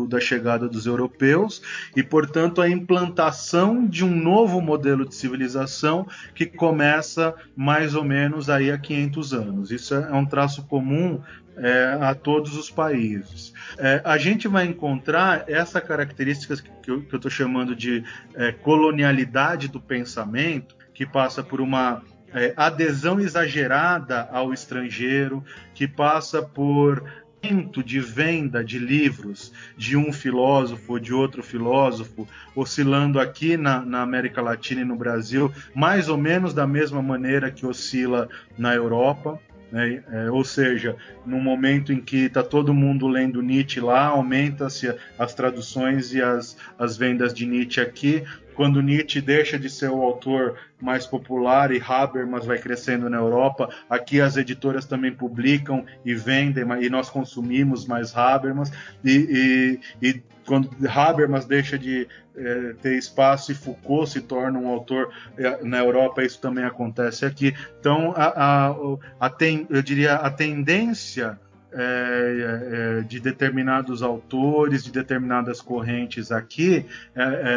da chegada dos europeus e, portanto, a implantação de um novo modelo de civilização que começa mais ou menos aí há 500 anos. Isso é um traço comum a todos os países. A gente vai encontrar essa característica que eu estou chamando de colonialidade do pensamento, que passa por uma adesão exagerada ao estrangeiro, que passa por de venda de livros de um filósofo ou de outro filósofo, oscilando aqui na América Latina e no Brasil, mais ou menos da mesma maneira que oscila na Europa. Ou seja, no momento em que está todo mundo lendo Nietzsche lá, aumenta-se as traduções e as vendas de Nietzsche aqui. Quando Nietzsche deixa de ser o autor mais popular e Habermas vai crescendo na Europa, aqui as editoras também publicam e vendem, e nós consumimos mais Habermas, e quando Habermas deixa de ter espaço e Foucault se torna um autor na Europa, isso também acontece aqui. Então, eu diria a tendência de determinados autores, de determinadas correntes aqui,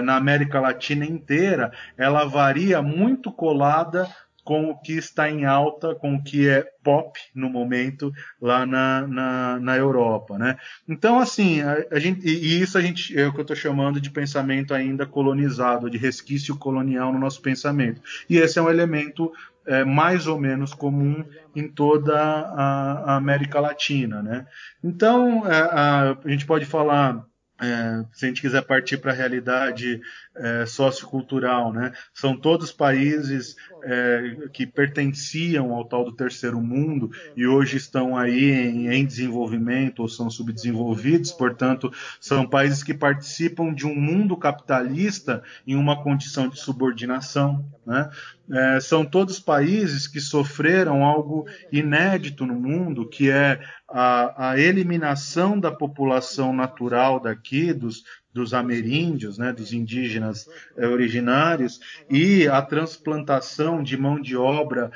na América Latina inteira, ela varia muito colada com o que está em alta, com o que é pop no momento lá na Europa, né? Então, assim, isso é o que eu estou chamando de pensamento ainda colonizado, de resquício colonial no nosso pensamento. E esse é um elemento mais ou menos comum em toda a América Latina, né? Então, a gente pode falar, se a gente quiser partir para a realidade sociocultural, né? São todos países que pertenciam ao tal do terceiro mundo e hoje estão aí em desenvolvimento ou são subdesenvolvidos, portanto, são países que participam de um mundo capitalista em uma condição de subordinação, né? São todos países que sofreram algo inédito no mundo, que é a eliminação da população natural daqui, dos ameríndios, né, dos indígenas originários, e a transplantação de mão de obra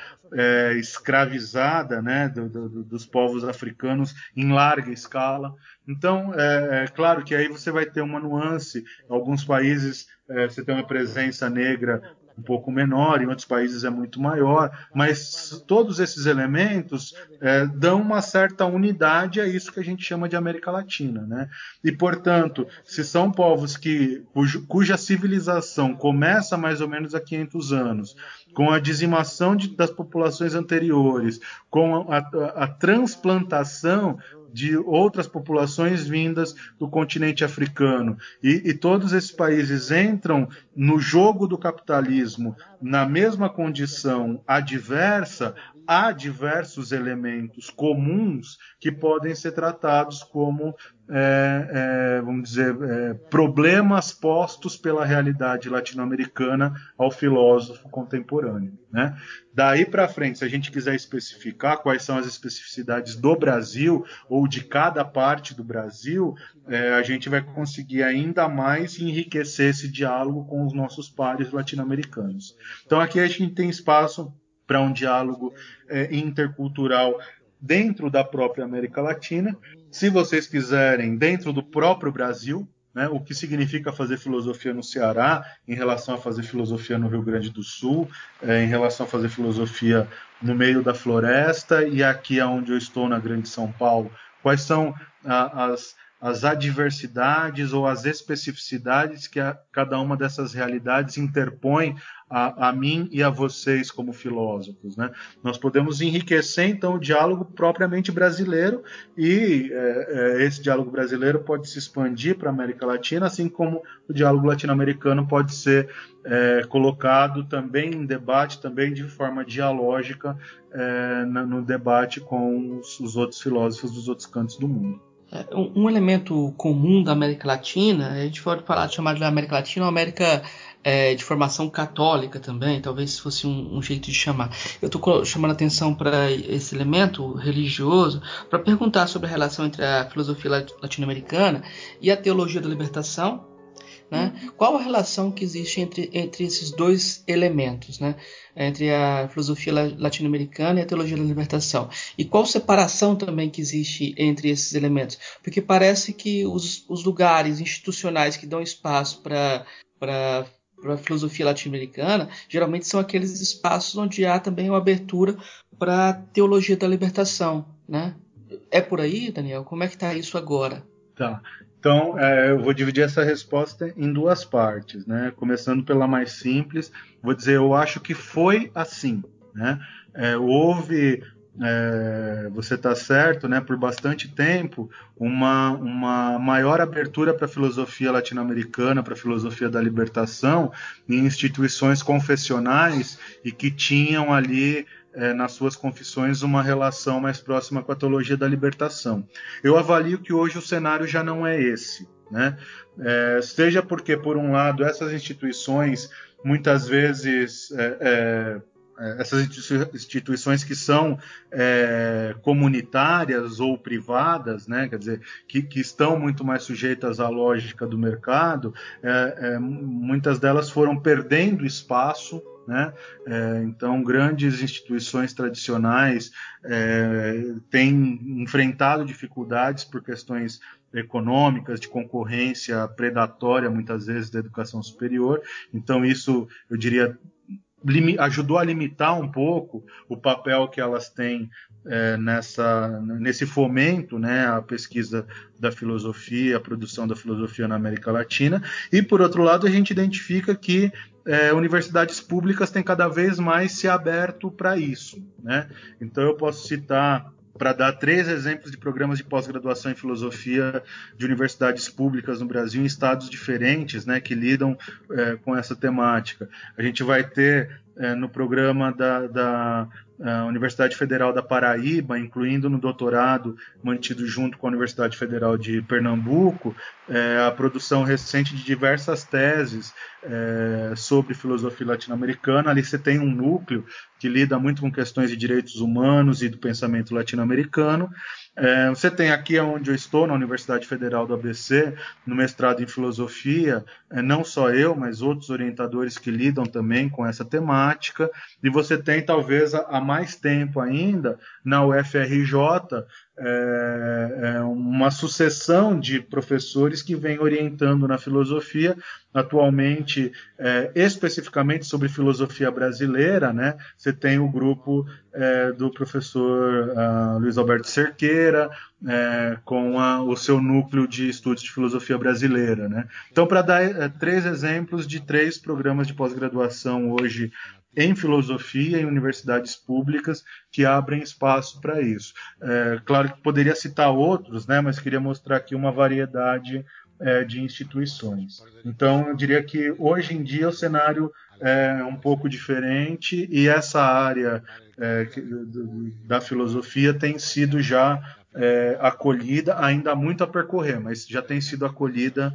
escravizada, né, dos povos africanos em larga escala. Então, é claro que aí você vai ter uma nuance. Em alguns países você tem uma presença negra um pouco menor, em outros países é muito maior, mas todos esses elementos dão uma certa unidade a isso que a gente chama de América Latina, né? E, portanto, se são povos cuja civilização começa mais ou menos há 500 anos, com a dizimação das populações anteriores, com a transplantação de outras populações vindas do continente africano, e todos esses países entram no jogo do capitalismo, na mesma condição adversa, há diversos elementos comuns que podem ser tratados como, vamos dizer, problemas postos pela realidade latino-americana ao filósofo contemporâneo, né? Daí para frente, se a gente quiser especificar quais são as especificidades do Brasil ou de cada parte do Brasil, a gente vai conseguir ainda mais enriquecer esse diálogo com os nossos pares latino-americanos. Então aqui a gente tem espaço para um diálogo intercultural dentro da própria América Latina, se vocês quiserem, dentro do próprio Brasil, né, o que significa fazer filosofia no Ceará, em relação a fazer filosofia no Rio Grande do Sul, em relação a fazer filosofia no meio da floresta, e aqui onde eu estou, na Grande São Paulo, quais são as adversidades ou as especificidades que cada uma dessas realidades interpõe a mim e a vocês como filósofos, né? Nós podemos enriquecer, então, o diálogo propriamente brasileiro e esse diálogo brasileiro pode se expandir para a América Latina, assim como o diálogo latino-americano pode ser colocado também em debate, também de forma dialógica no debate com os outros filósofos dos outros cantos do mundo. Um elemento comum da América Latina, a gente pode chamar de América Latina ou América de formação católica também, talvez fosse um jeito de chamar. Eu estou chamando a atenção para esse elemento religioso para perguntar sobre a relação entre a filosofia latino-americana e a teologia da libertação, né? Qual a relação que existe entre esses dois elementos, né? Entre a filosofia latino-americana e a teologia da libertação? E qual separação também que existe entre esses elementos? Porque parece que os lugares institucionais que dão espaço para a filosofia latino-americana geralmente são aqueles espaços onde há também uma abertura para a teologia da libertação, né? É por aí, Daniel? Como é que está isso agora? Tá. Então, eu vou dividir essa resposta em duas partes, né? Começando pela mais simples, vou dizer, eu acho que foi assim, né? Houve, você está certo, né? Por bastante tempo, uma maior abertura para a filosofia latino-americana, para a filosofia da libertação, em instituições confessionais e que tinham ali nas suas confissões uma relação mais próxima com a teologia da libertação. Eu avalio que hoje o cenário já não é esse, né? Seja porque, por um lado, essas instituições, muitas vezes, essas instituições que são comunitárias ou privadas, né? Quer dizer, que estão muito mais sujeitas à lógica do mercado, muitas delas foram perdendo espaço, né? Então, grandes instituições tradicionais têm enfrentado dificuldades por questões econômicas, de concorrência predatória, muitas vezes, da educação superior. Então, isso, eu diria, ajudou a limitar um pouco o papel que elas têm nesse fomento, né, a pesquisa da filosofia, a produção da filosofia na América Latina. E, por outro lado, a gente identifica que universidades públicas têm cada vez mais se aberto para isso, né? Então, eu posso citar, para dar 3 exemplos de programas de pós-graduação em filosofia de universidades públicas no Brasil, em estados diferentes, né, que lidam com essa temática. A gente vai ter no programa da Universidade Federal da Paraíba, incluindo no doutorado mantido junto com a Universidade Federal de Pernambuco, a produção recente de diversas teses sobre filosofia latino-americana. Ali você tem um núcleo que lida muito com questões de direitos humanos e do pensamento latino-americano. Você tem aqui onde eu estou, na Universidade Federal do ABC, no mestrado em filosofia, não só eu, mas outros orientadores que lidam também com essa temática. E você tem, talvez, há mais tempo ainda, na UFRJ, uma sucessão de professores que vem orientando na filosofia, atualmente, especificamente sobre filosofia brasileira, né? Você tem o grupo do professor Luiz Alberto Cerqueira, com o seu núcleo de estudos de filosofia brasileira, né? Então, para dar 3 exemplos de 3 programas de pós-graduação hoje em filosofia em universidades públicas que abrem espaço para isso. Claro que poderia citar outros, né, mas queria mostrar aqui uma variedade de instituições. Então, eu diria que hoje em dia o cenário é um pouco diferente e essa área da filosofia tem sido já acolhida, ainda há muito a percorrer, mas já tem sido acolhida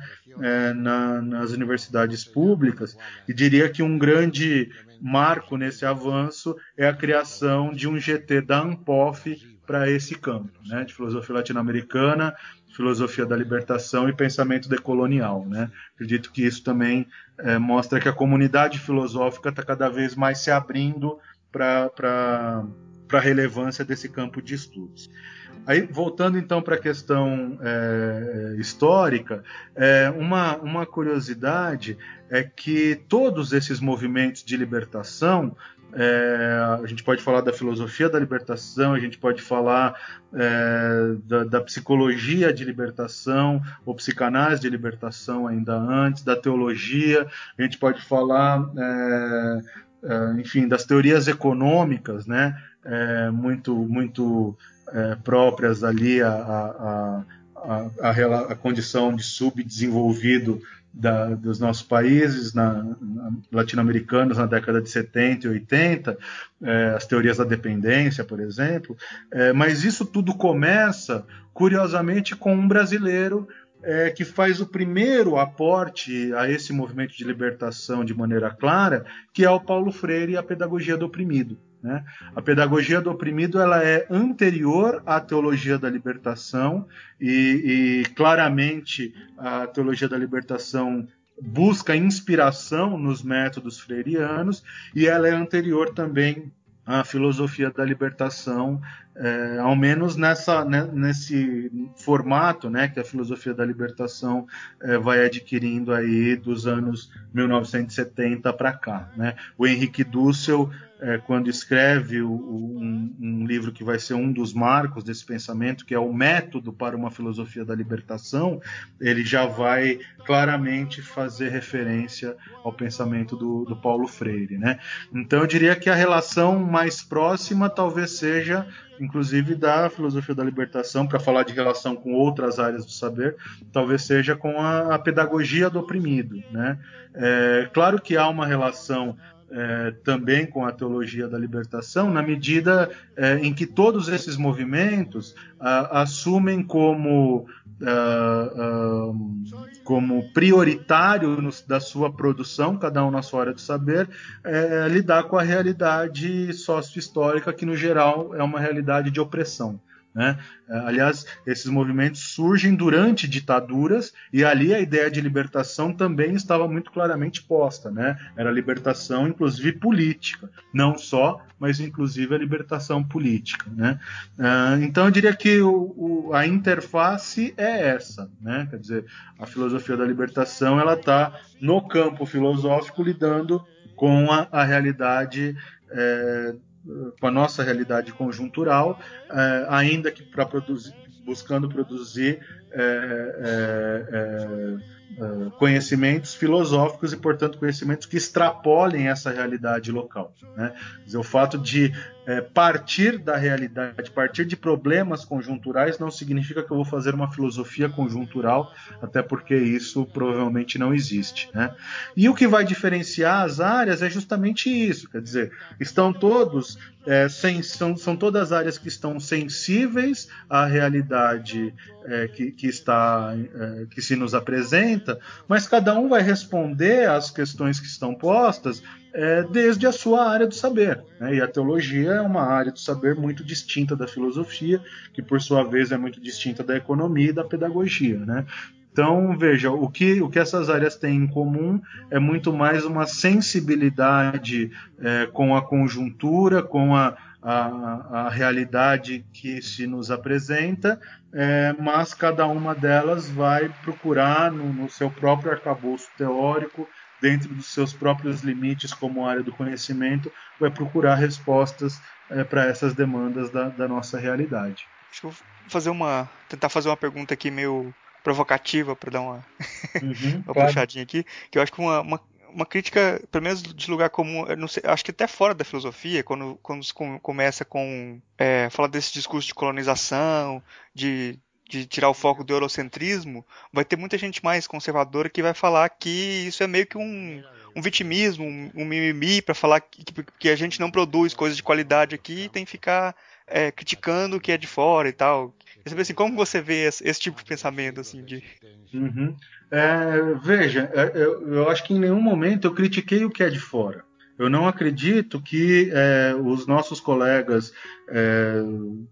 nas universidades públicas, e diria que um grande marco nesse avanço é a criação de um GT da ANPOF para esse campo, né, de filosofia latino-americana, filosofia da libertação e pensamento decolonial, né? Acredito que isso também mostra que a comunidade filosófica está cada vez mais se abrindo para a relevância desse campo de estudos. Aí, voltando então para a questão histórica, uma curiosidade é que todos esses movimentos de libertação, a gente pode falar da filosofia da libertação, a gente pode falar da psicologia de libertação, ou psicanálise de libertação ainda antes, da teologia, a gente pode falar, enfim, das teorias econômicas, né, muito próprias ali a condição de subdesenvolvido dos nossos países latino-americanos na década de 70 e 80, as teorias da dependência, por exemplo, mas isso tudo começa, curiosamente, com um brasileiro que faz o primeiro aporte a esse movimento de libertação de maneira clara, que é o Paulo Freire e a pedagogia do oprimido. Né? A pedagogia do oprimido ela é anterior à teologia da libertação e claramente a teologia da libertação busca inspiração nos métodos freirianos e ela é anterior também à filosofia da libertação, ao menos nesse formato, né, que a filosofia da libertação vai adquirindo aí dos anos 1970 para cá. Né? O Henrique Dussel, quando escreve um livro que vai ser um dos marcos desse pensamento, que é o Método para uma Filosofia da Libertação, ele já vai claramente fazer referência ao pensamento do Paulo Freire. Né? Então eu diria que a relação mais próxima talvez seja, inclusive, da filosofia da libertação, para falar de relação com outras áreas do saber, talvez seja com a pedagogia do oprimido. Né? Claro que há uma relação também com a teologia da libertação, na medida em que todos esses movimentos assumem como prioritário da sua produção, cada um na sua área do saber, lidar com a realidade sócio-histórica, que no geral é uma realidade de opressão. Né? Aliás, esses movimentos surgem durante ditaduras e ali a ideia de libertação também estava muito claramente posta, né? Era libertação, inclusive política, não só, mas inclusive a libertação política, né? Então eu diria que a interface é essa, né? Quer dizer, a filosofia da libertação ela está no campo filosófico lidando com a realidade com a nossa realidade conjuntural, ainda que buscando produzir conhecimentos filosóficos e, portanto, conhecimentos que extrapolem essa realidade local. Né? Quer dizer, o fato de partir da realidade, partir de problemas conjunturais, não significa que eu vou fazer uma filosofia conjuntural, até porque isso provavelmente não existe. Né? E o que vai diferenciar as áreas é justamente isso, quer dizer, estão todos, são todas áreas que estão sensíveis à realidade que se nos apresenta, mas cada um vai responder às questões que estão postas desde a sua área do saber. Né? E a teologia é uma área do saber muito distinta da filosofia, que por sua vez é muito distinta da economia e da pedagogia. Né? Então, veja, o que essas áreas têm em comum é muito mais uma sensibilidade com a conjuntura, com a realidade que se nos apresenta, mas cada uma delas vai procurar, no seu próprio arcabouço teórico, dentro dos seus próprios limites como área do conhecimento, vai procurar respostas para essas demandas da nossa realidade. Deixa eu tentar fazer uma pergunta aqui meio provocativa para dar uma claro. puxadinha aqui, que eu acho que uma crítica, pelo menos de lugar comum, eu não sei, acho que até fora da filosofia, quando se começa com falar desse discurso de colonização, de de tirar o foco do eurocentrismo, vai ter muita gente mais conservadora que vai falar que isso é meio que um vitimismo, um mimimi, para falar que a gente não produz coisas de qualidade aqui e tem que ficar criticando o que é de fora e tal. Assim, como você vê esse tipo de pensamento? Assim, Uhum. Veja, eu acho que em nenhum momento eu critiquei o que é de fora. Eu não acredito que os nossos colegas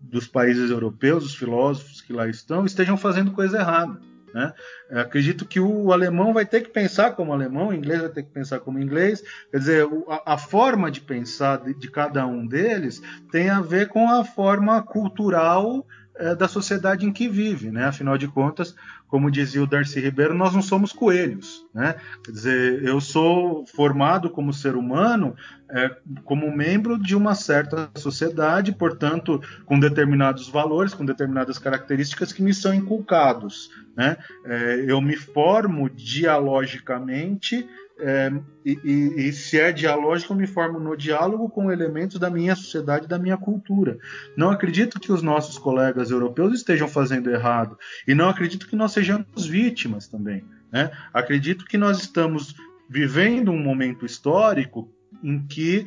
dos países europeus, os filósofos que lá estejam fazendo coisa errada, né? Acredito que o alemão vai ter que pensar como alemão, o inglês vai ter que pensar como inglês. Quer dizer, a forma de pensar de cada um deles tem a ver com a forma cultural da sociedade em que vive, né? Afinal de contas, como dizia o Darcy Ribeiro, nós não somos coelhos, né? Quer dizer, eu sou formado como ser humano como membro de uma certa sociedade, portanto, com determinados valores, com determinadas características que me são inculcados, né? Eu me formo dialogicamente, e se é dialógico, eu me formo no diálogo com elementos da minha sociedade, da minha cultura. Não acredito que os nossos colegas europeus estejam fazendo errado, e não acredito que nós sejamos vítimas também, né? Acredito que nós estamos vivendo um momento histórico em que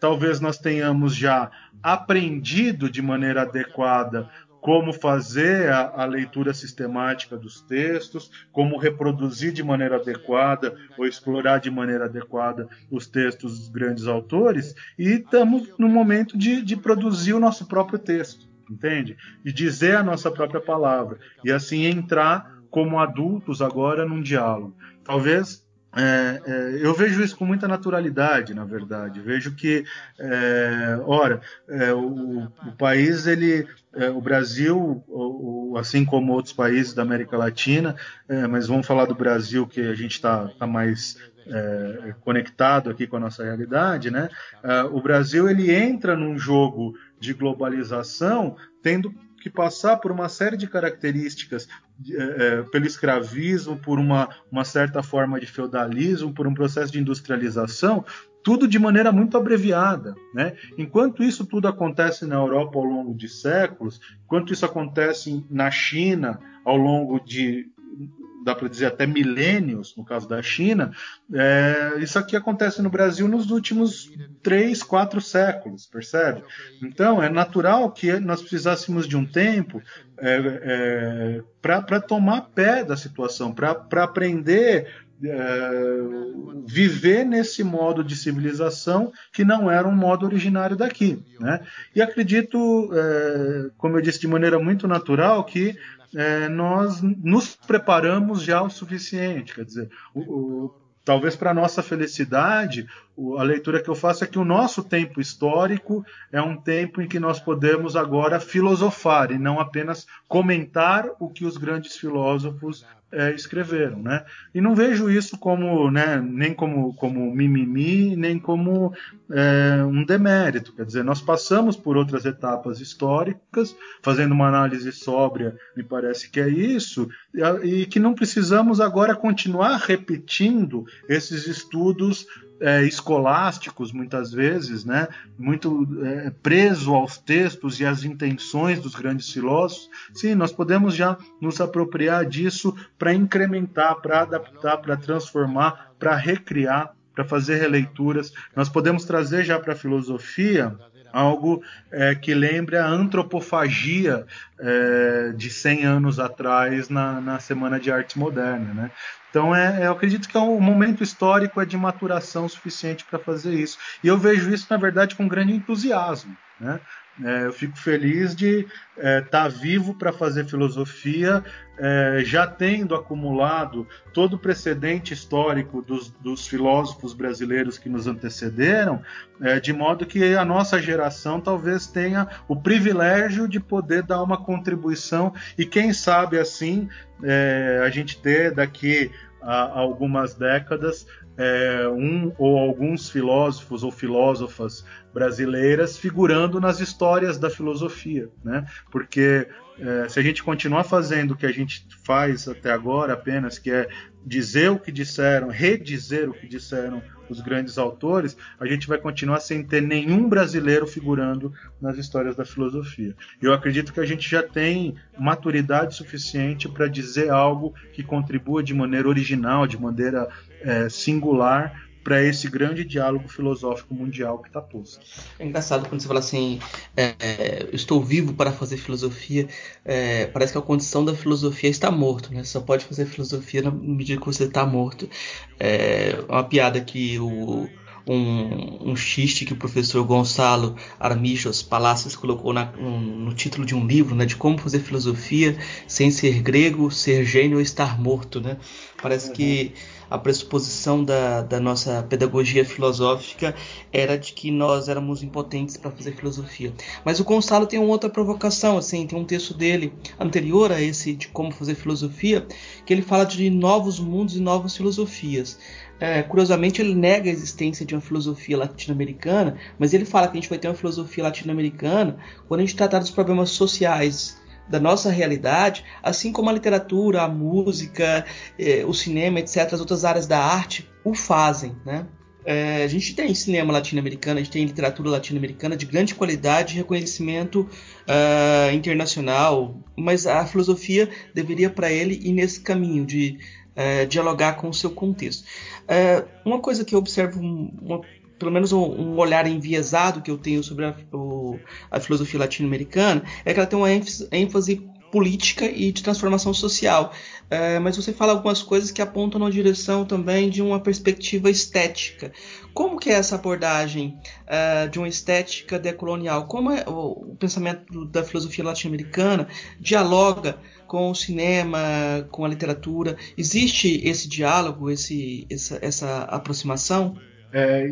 talvez nós tenhamos já aprendido de maneira adequada como fazer a leitura sistemática dos textos, como reproduzir de maneira adequada ou explorar de maneira adequada os textos dos grandes autores, e estamos no momento de produzir o nosso próprio texto, entende? De dizer a nossa própria palavra, e assim entrar como adultos agora num diálogo. Talvez eu vejo isso com muita naturalidade, na verdade. Vejo que, o país, o Brasil, assim como outros países da América Latina, mas vamos falar do Brasil, que a gente está mais conectado aqui com a nossa realidade, né? O Brasil, ele entra num jogo de globalização tendo que passar por uma série de características, pelo escravismo, por uma certa forma de feudalismo, por um processo de industrialização, tudo de maneira muito abreviada, né? Enquanto isso tudo acontece na Europa ao longo de séculos, enquanto isso acontece na China ao longo de, dá para dizer, até milênios, no caso da China, isso aqui acontece no Brasil nos últimos 3, 4 séculos, percebe? Então, é natural que nós precisássemos de um tempo para tomar pé da situação, para aprender viver nesse modo de civilização que não era um modo originário daqui, né? E acredito, como eu disse, de maneira muito natural, que nós nos preparamos já o suficiente. Quer dizer, talvez para a nossa felicidade, a leitura que eu faço é que o nosso tempo histórico é um tempo em que nós podemos agora filosofar e não apenas comentar o que os grandes filósofos escreveram, né? E não vejo isso como, né, nem como mimimi, nem como um demérito. Quer dizer, nós passamos por outras etapas históricas, fazendo uma análise sóbria, me parece que é isso, e que não precisamos agora continuar repetindo esses estudos escolásticos, muitas vezes, né, muito preso aos textos e às intenções dos grandes filósofos. Sim, nós podemos já nos apropriar disso para incrementar, para adaptar, para transformar, para recriar, para fazer releituras. Nós podemos trazer já para a filosofia algo que lembre a antropofagia de 100 anos atrás na Semana de Arte Moderna, né? Então, eu acredito que o momento histórico é de maturação suficiente para fazer isso. E eu vejo isso, na verdade, com grande entusiasmo, né? Eu fico feliz de estar vivo para fazer filosofia, já tendo acumulado todo o precedente histórico dos filósofos brasileiros que nos antecederam, de modo que a nossa geração talvez tenha o privilégio de poder dar uma contribuição e, quem sabe, assim, a gente ter daqui a algumas décadas um ou alguns filósofos ou filósofas brasileiras figurando nas histórias da filosofia, né? Porque se a gente continuar fazendo o que a gente faz até agora apenas, que é dizer o que disseram, redizer o que disseram os grandes autores, a gente vai continuar sem ter nenhum brasileiro figurando nas histórias da filosofia. Eu acredito que a gente já tem maturidade suficiente para dizer algo que contribua de maneira original, de maneira singular, para esse grande diálogo filosófico mundial que está posto. É engraçado quando você fala assim, eu estou vivo para fazer filosofia, parece que a condição da filosofia é estar morto, né? Você só pode fazer filosofia na medida que você está morto. Uma piada que um xiste que o professor Gonçalo Armijos Palacios colocou no título de um livro, né, de como fazer filosofia sem ser grego, ser gênio ou estar morto, né? Parece que a pressuposição da nossa pedagogia filosófica era de que nós éramos impotentes para fazer filosofia. Mas o Gonçalo tem uma outra provocação, assim, tem um texto dele anterior a esse de como fazer filosofia, que ele fala de novos mundos e novas filosofias. Curiosamente, ele nega a existência de uma filosofia latino-americana, mas ele fala que a gente vai ter uma filosofia latino-americana quando a gente tratar dos problemas sociais da nossa realidade, assim como a literatura, a música, o cinema, etc., as outras áreas da arte o fazem, né? A gente tem cinema latino-americano, a gente tem literatura latino-americana de grande qualidade e reconhecimento internacional, mas a filosofia deveria, para ele, ir nesse caminho de dialogar com o seu contexto. Uma coisa que eu observo, pelo menos um olhar enviesado que eu tenho sobre a filosofia latino-americana, é que ela tem uma ênfase política e de transformação social. Mas você fala algumas coisas que apontam na direção também de uma perspectiva estética. Como que é essa abordagem de uma estética decolonial? Como o pensamento da filosofia latino-americana dialoga com o cinema, com a literatura? Existe esse diálogo, essa aproximação?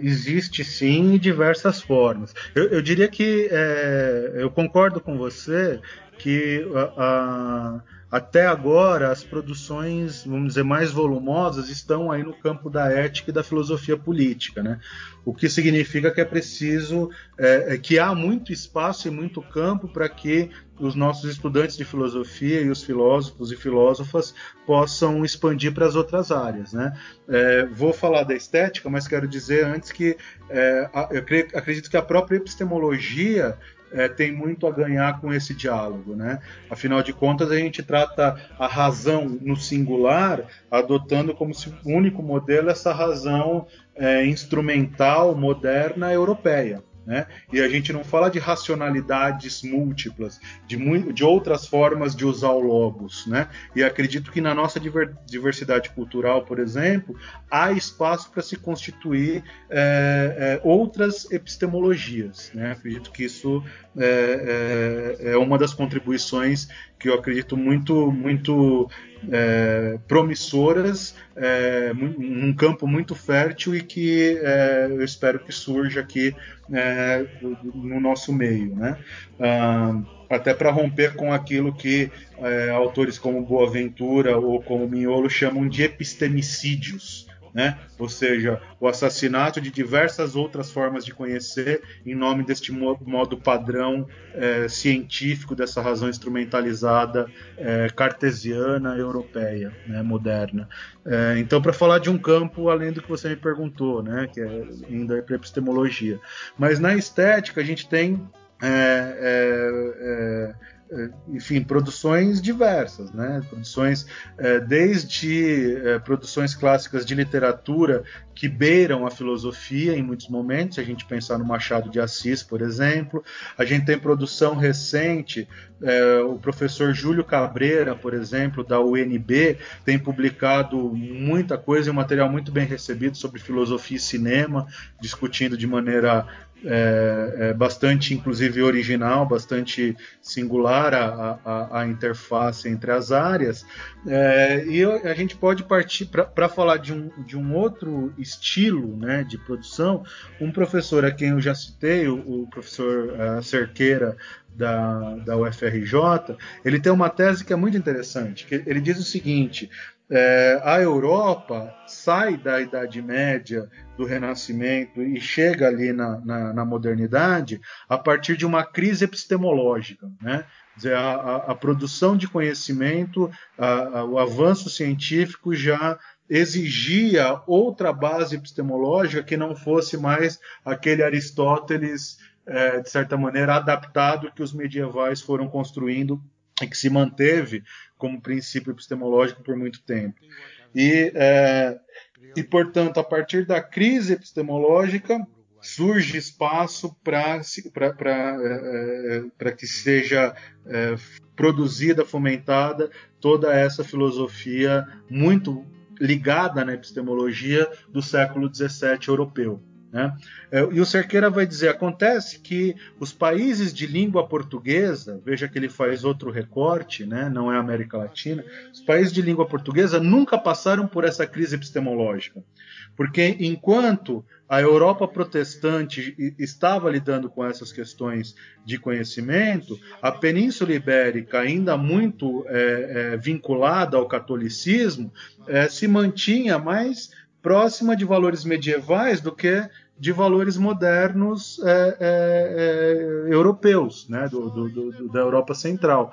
Existe sim, em diversas formas. Eu diria que eu concordo com você que até agora as produções, vamos dizer, mais volumosas estão aí no campo da ética e da filosofia política, né? O que significa que é preciso, que há muito espaço e muito campo para que os nossos estudantes de filosofia e os filósofos e filósofas possam expandir para as outras áreas, né? Vou falar da estética, mas quero dizer antes que eu acredito que a própria epistemologia tem muito a ganhar com esse diálogo, né? Afinal de contas, a gente trata a razão no singular, adotando como se o único modelo essa razão instrumental, moderna, europeia, né? E a gente não fala de racionalidades múltiplas, de outras formas de usar o logos, né? E acredito que na nossa diversidade cultural, por exemplo, há espaço para se constituir outras epistemologias, né? Acredito que isso é uma das contribuições que eu acredito muito promissoras, num campo muito fértil e que eu espero que surja aqui no nosso meio, né? Até para romper com aquilo que autores como Boaventura ou como Mignolo chamam de epistemicídios, né? Ou seja, o assassinato de diversas outras formas de conhecer em nome deste modo padrão científico, dessa razão instrumentalizada cartesiana, europeia, né, moderna. Então, para falar de um campo além do que você me perguntou, né, que é ainda para epistemologia. Mas na estética a gente tem enfim, produções diversas, né? Produções desde produções clássicas de literatura que beiram a filosofia em muitos momentos, se a gente pensar no Machado de Assis, por exemplo. A gente tem produção recente, o professor Júlio Cabreira, por exemplo, da UNB, tem publicado muita coisa e um material muito bem recebido sobre filosofia e cinema, discutindo de maneira bastante, inclusive, original, bastante singular a interface entre as áreas. E a gente pode partir para falar de um outro estilo, né, de produção. Um professor a quem eu já citei, o professor Cerqueira, da UFRJ, ele tem uma tese que é muito interessante, que ele diz o seguinte: A Europa sai da Idade Média, do Renascimento, e chega ali na modernidade a partir de uma crise epistemológica, né? Quer dizer, a produção de conhecimento, o avanço científico já exigia outra base epistemológica que não fosse mais aquele Aristóteles, de certa maneira, adaptado que os medievais foram construindo e que se manteve como princípio epistemológico por muito tempo. E portanto, a partir da crise epistemológica, surge espaço para que seja produzida, fomentada toda essa filosofia muito ligada na epistemologia do século XVII europeu. Né? E o Cerqueira vai dizer, acontece que os países de língua portuguesa, veja que ele faz outro recorte, né? Não é América Latina, os países de língua portuguesa nunca passaram por essa crise epistemológica, porque enquanto a Europa protestante estava lidando com essas questões de conhecimento, a Península Ibérica, ainda muito vinculada ao catolicismo, se mantinha mais próxima de valores medievais do que de valores modernos europeus, né, da Europa Central.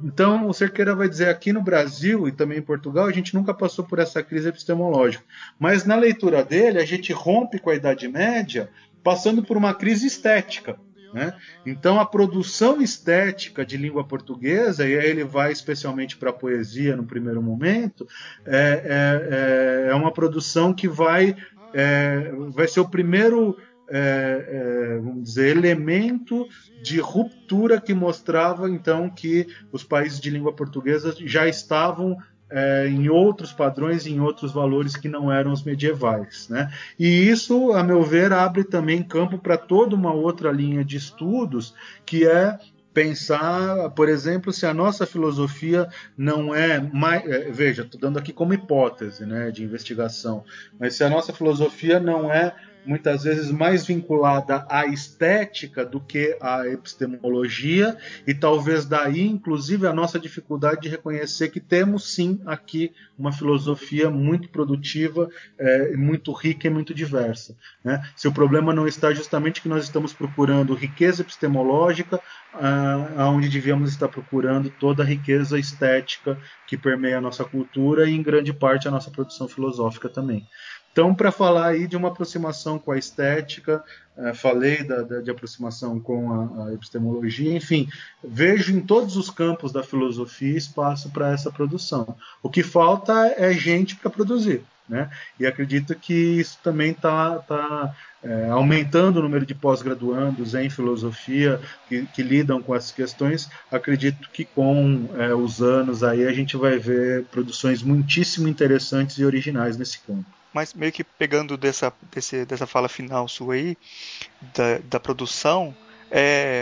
Então, o Cerqueira vai dizer, aqui no Brasil e também em Portugal, a gente nunca passou por essa crise epistemológica. Mas na leitura dele, a gente rompe com a Idade Média, passando por uma crise estética. Né? Então, a produção estética de língua portuguesa, e aí ele vai especialmente para a poesia no primeiro momento, é uma produção que vai ser o primeiro, vamos dizer, elemento de ruptura que mostrava, então, que os países de língua portuguesa já estavam em outros padrões, em outros valores que não eram os medievais. Né? E isso, a meu ver, abre também campo para toda uma outra linha de estudos, que é pensar, por exemplo, se a nossa filosofia não é mais... veja, estou dando aqui como hipótese, né, de investigação, mas se a nossa filosofia não é muitas vezes mais vinculada à estética do que à epistemologia, e talvez daí, inclusive, a nossa dificuldade de reconhecer que temos sim aqui uma filosofia muito produtiva, muito rica e muito diversa. Né? Se o problema não está justamente que nós estamos procurando riqueza epistemológica, onde devíamos estar procurando toda a riqueza estética que permeia a nossa cultura e, em grande parte, a nossa produção filosófica também. Então, para falar aí de uma aproximação com a estética, falei de aproximação com a epistemologia, enfim, vejo em todos os campos da filosofia espaço para essa produção. O que falta é gente para produzir, né? E acredito que isso também está aumentando o número de pós-graduandos em filosofia que lidam com essas questões. Acredito que com os anos aí a gente vai ver produções muitíssimo interessantes e originais nesse campo. Mas meio que pegando dessa fala final sua aí, da produção,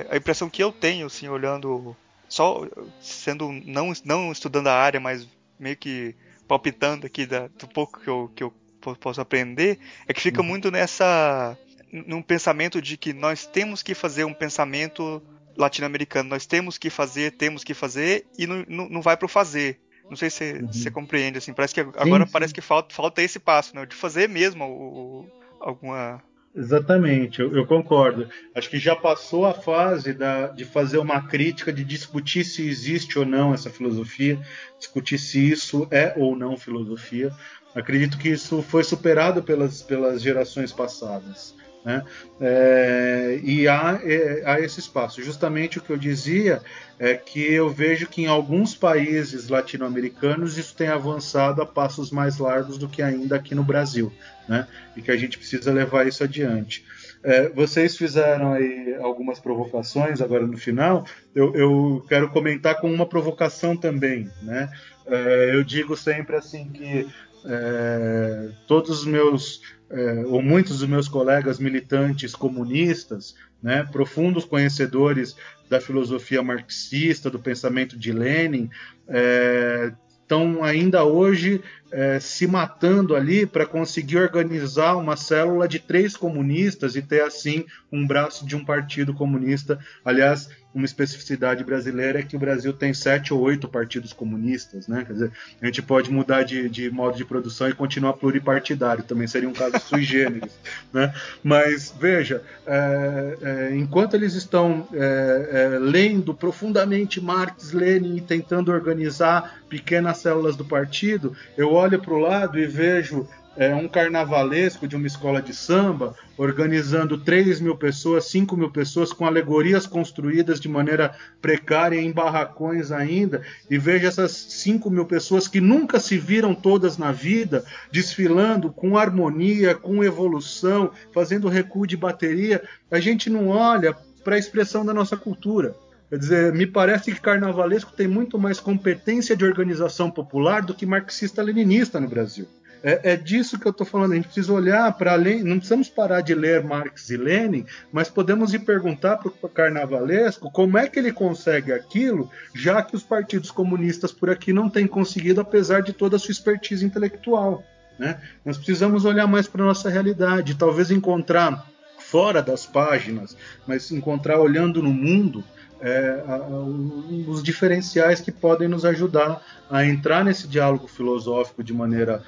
a impressão que eu tenho, assim, olhando, só sendo não estudando a área, mas meio que palpitando aqui do pouco que eu posso aprender, é que fica muito num pensamento de que nós temos que fazer um pensamento latino-americano, nós temos que fazer, e não vai para o fazer. Não sei se você compreende, assim, parece que agora sim. Parece que falta esse passo, né, de fazer mesmo alguma... Exatamente, eu concordo. Acho que já passou a fase de fazer uma crítica, de discutir se existe ou não essa filosofia, discutir se isso é ou não filosofia. Acredito que isso foi superado pelas gerações passadas. Né? E há esse espaço. Justamente o que eu dizia é que eu vejo que em alguns países latino-americanos isso tem avançado a passos mais largos do que ainda aqui no Brasil, né? E que a gente precisa levar isso adiante. Vocês fizeram aí algumas provocações agora no final, eu quero comentar com uma provocação também, né? Eu digo sempre assim que todos os meus ou muitos dos meus colegas militantes comunistas, né, profundos conhecedores da filosofia marxista, do pensamento de Lenin, estão ainda hoje se matando ali para conseguir organizar uma célula de 3 comunistas e ter, assim, um braço de um partido comunista. Aliás, uma especificidade brasileira é que o Brasil tem 7 ou 8 partidos comunistas, né? Quer dizer, a gente pode mudar de modo de produção e continuar pluripartidário, também seria um caso sui generis, né? Mas, veja, enquanto eles estão lendo profundamente Marx, Lenin e tentando organizar pequenas células do partido, eu olho para o lado e vejo um carnavalesco de uma escola de samba organizando 3.000 pessoas, 5.000 pessoas com alegorias construídas de maneira precária em barracões ainda, e vejo essas 5.000 pessoas que nunca se viram todas na vida desfilando com harmonia, com evolução, fazendo recuo de bateria. A gente não olha para a expressão da nossa cultura. Quer dizer, me parece que carnavalesco tem muito mais competência de organização popular do que marxista-leninista no Brasil. É disso que eu estou falando. A gente precisa olhar para além. Não precisamos parar de ler Marx e Lenin, mas podemos ir perguntar para o carnavalesco como é que ele consegue aquilo, já que os partidos comunistas por aqui não têm conseguido, apesar de toda a sua expertise intelectual, né? Nós precisamos olhar mais para a nossa realidade, talvez encontrar fora das páginas, mas encontrar olhando no mundo os diferenciais que podem nos ajudar a entrar nesse diálogo filosófico de maneira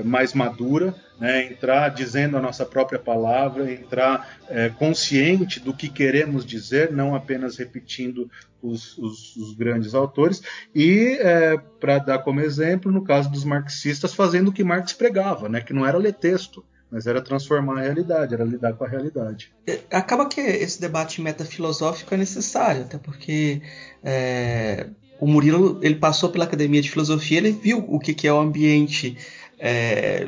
mais madura, né? Entrar dizendo a nossa própria palavra, entrar consciente do que queremos dizer, não apenas repetindo os grandes autores, e para dar como exemplo, no caso dos marxistas, fazendo o que Marx pregava, né? Que não era ler texto, mas era transformar a realidade, era lidar com a realidade. Acaba que esse debate metafilosófico é necessário, até porque o Murilo ele passou pela Academia de Filosofia, ele viu o que é o ambiente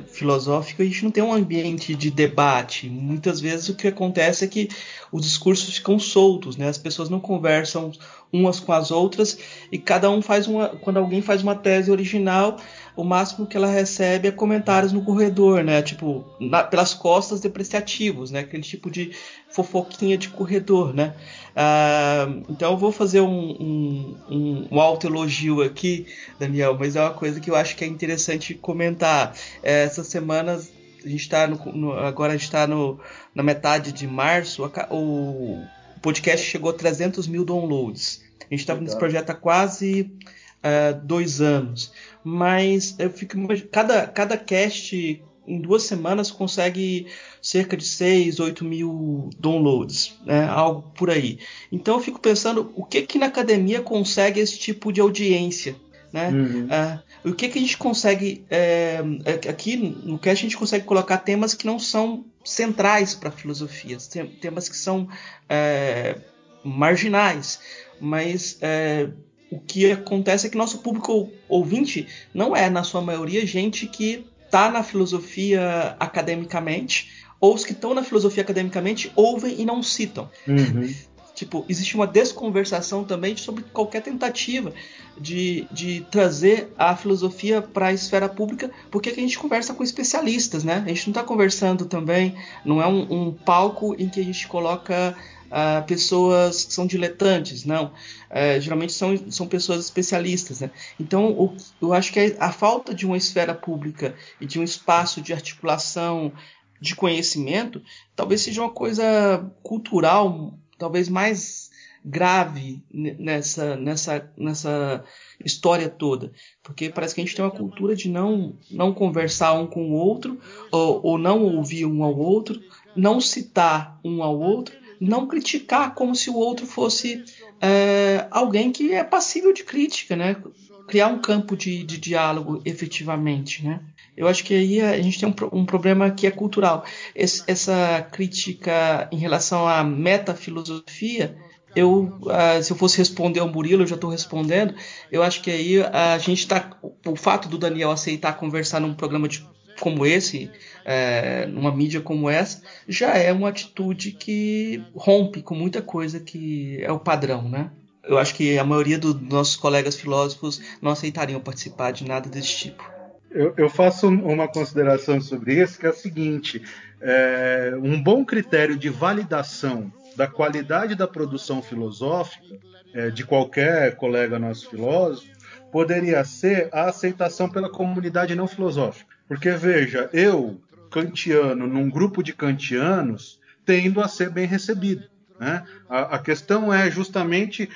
filosófico. A gente não tem um ambiente de debate. Muitas vezes o que acontece é que os discursos ficam soltos, né? As pessoas não conversam umas com as outras e cada um quando alguém faz uma tese original, o máximo que ela recebe é comentários no corredor, né? Tipo, pelas costas depreciativos, né? Aquele tipo de fofoquinha de corredor, né? Então eu vou fazer um autoelogio aqui, Daniel, mas é uma coisa que eu acho que é interessante comentar. Essas semanas a gente está agora a gente está na metade de março, o podcast chegou a 300 mil downloads. A gente estava nesse projeto há quase 2 anos, mas eu fico cada cast em 2 semanas consegue cerca de 6, 8 mil downloads, né? Algo por aí. Então eu fico pensando o que na academia consegue esse tipo de audiência, né? O que a gente consegue aqui no cast a gente consegue colocar temas que não são centrais para a filosofia, temas que são marginais, mas o que acontece é que nosso público ouvinte não é, na sua maioria, gente que está na filosofia academicamente, ou os que estão na filosofia academicamente ouvem e não citam. Tipo, existe uma desconversação também sobre qualquer tentativa de trazer a filosofia para a esfera pública, porque a gente conversa com especialistas, né? A gente não está conversando também, não é um palco em que a gente coloca pessoas que são diletantes, não. Geralmente são pessoas especialistas, né? Então, eu acho que a falta de uma esfera pública e de um espaço de articulação de conhecimento talvez seja uma coisa cultural, talvez mais grave nessa história toda, porque parece que a gente tem uma cultura de não conversar um com o outro, ou não ouvir um ao outro, não citar um ao outro, não criticar como se o outro fosse alguém que é passível de crítica, né? Criar um campo de diálogo efetivamente, né? Eu acho que aí a gente tem um problema que é cultural. Essa crítica em relação à metafilosofia, se eu fosse responder ao Murilo, eu já estou respondendo, eu acho que aí a gente está... O fato do Daniel aceitar conversar num programa como esse, numa mídia como essa, já é uma atitude que rompe com muita coisa que é o padrão, né? Eu acho que a maioria dos nossos colegas filósofos não aceitariam participar de nada desse tipo. Eu faço uma consideração sobre isso, que é a seguinte: um bom critério de validação da qualidade da produção filosófica de qualquer colega nosso filósofo poderia ser a aceitação pela comunidade não filosófica. Porque, veja, eu, kantiano, num grupo de kantianos, tendo a ser bem recebido. Né? A questão é justamente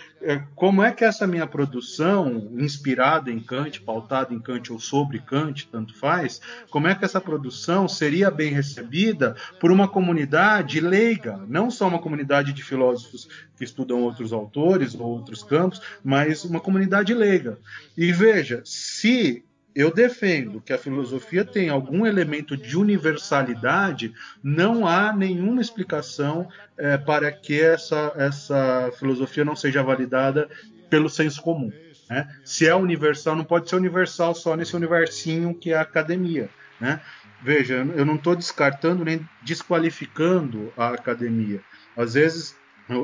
como é que essa minha produção, inspirada em Kant, pautada em Kant ou sobre Kant, tanto faz, como é que essa produção seria bem recebida por uma comunidade leiga, não só uma comunidade de filósofos que estudam outros autores ou outros campos, mas uma comunidade leiga. E veja, se eu defendo que a filosofia tem algum elemento de universalidade, não há nenhuma explicação para que essa filosofia não seja validada pelo senso comum. Né? Se é universal, não pode ser universal só nesse universinho que é a academia. Né? Veja, eu não estou descartando nem desqualificando a academia. Às vezes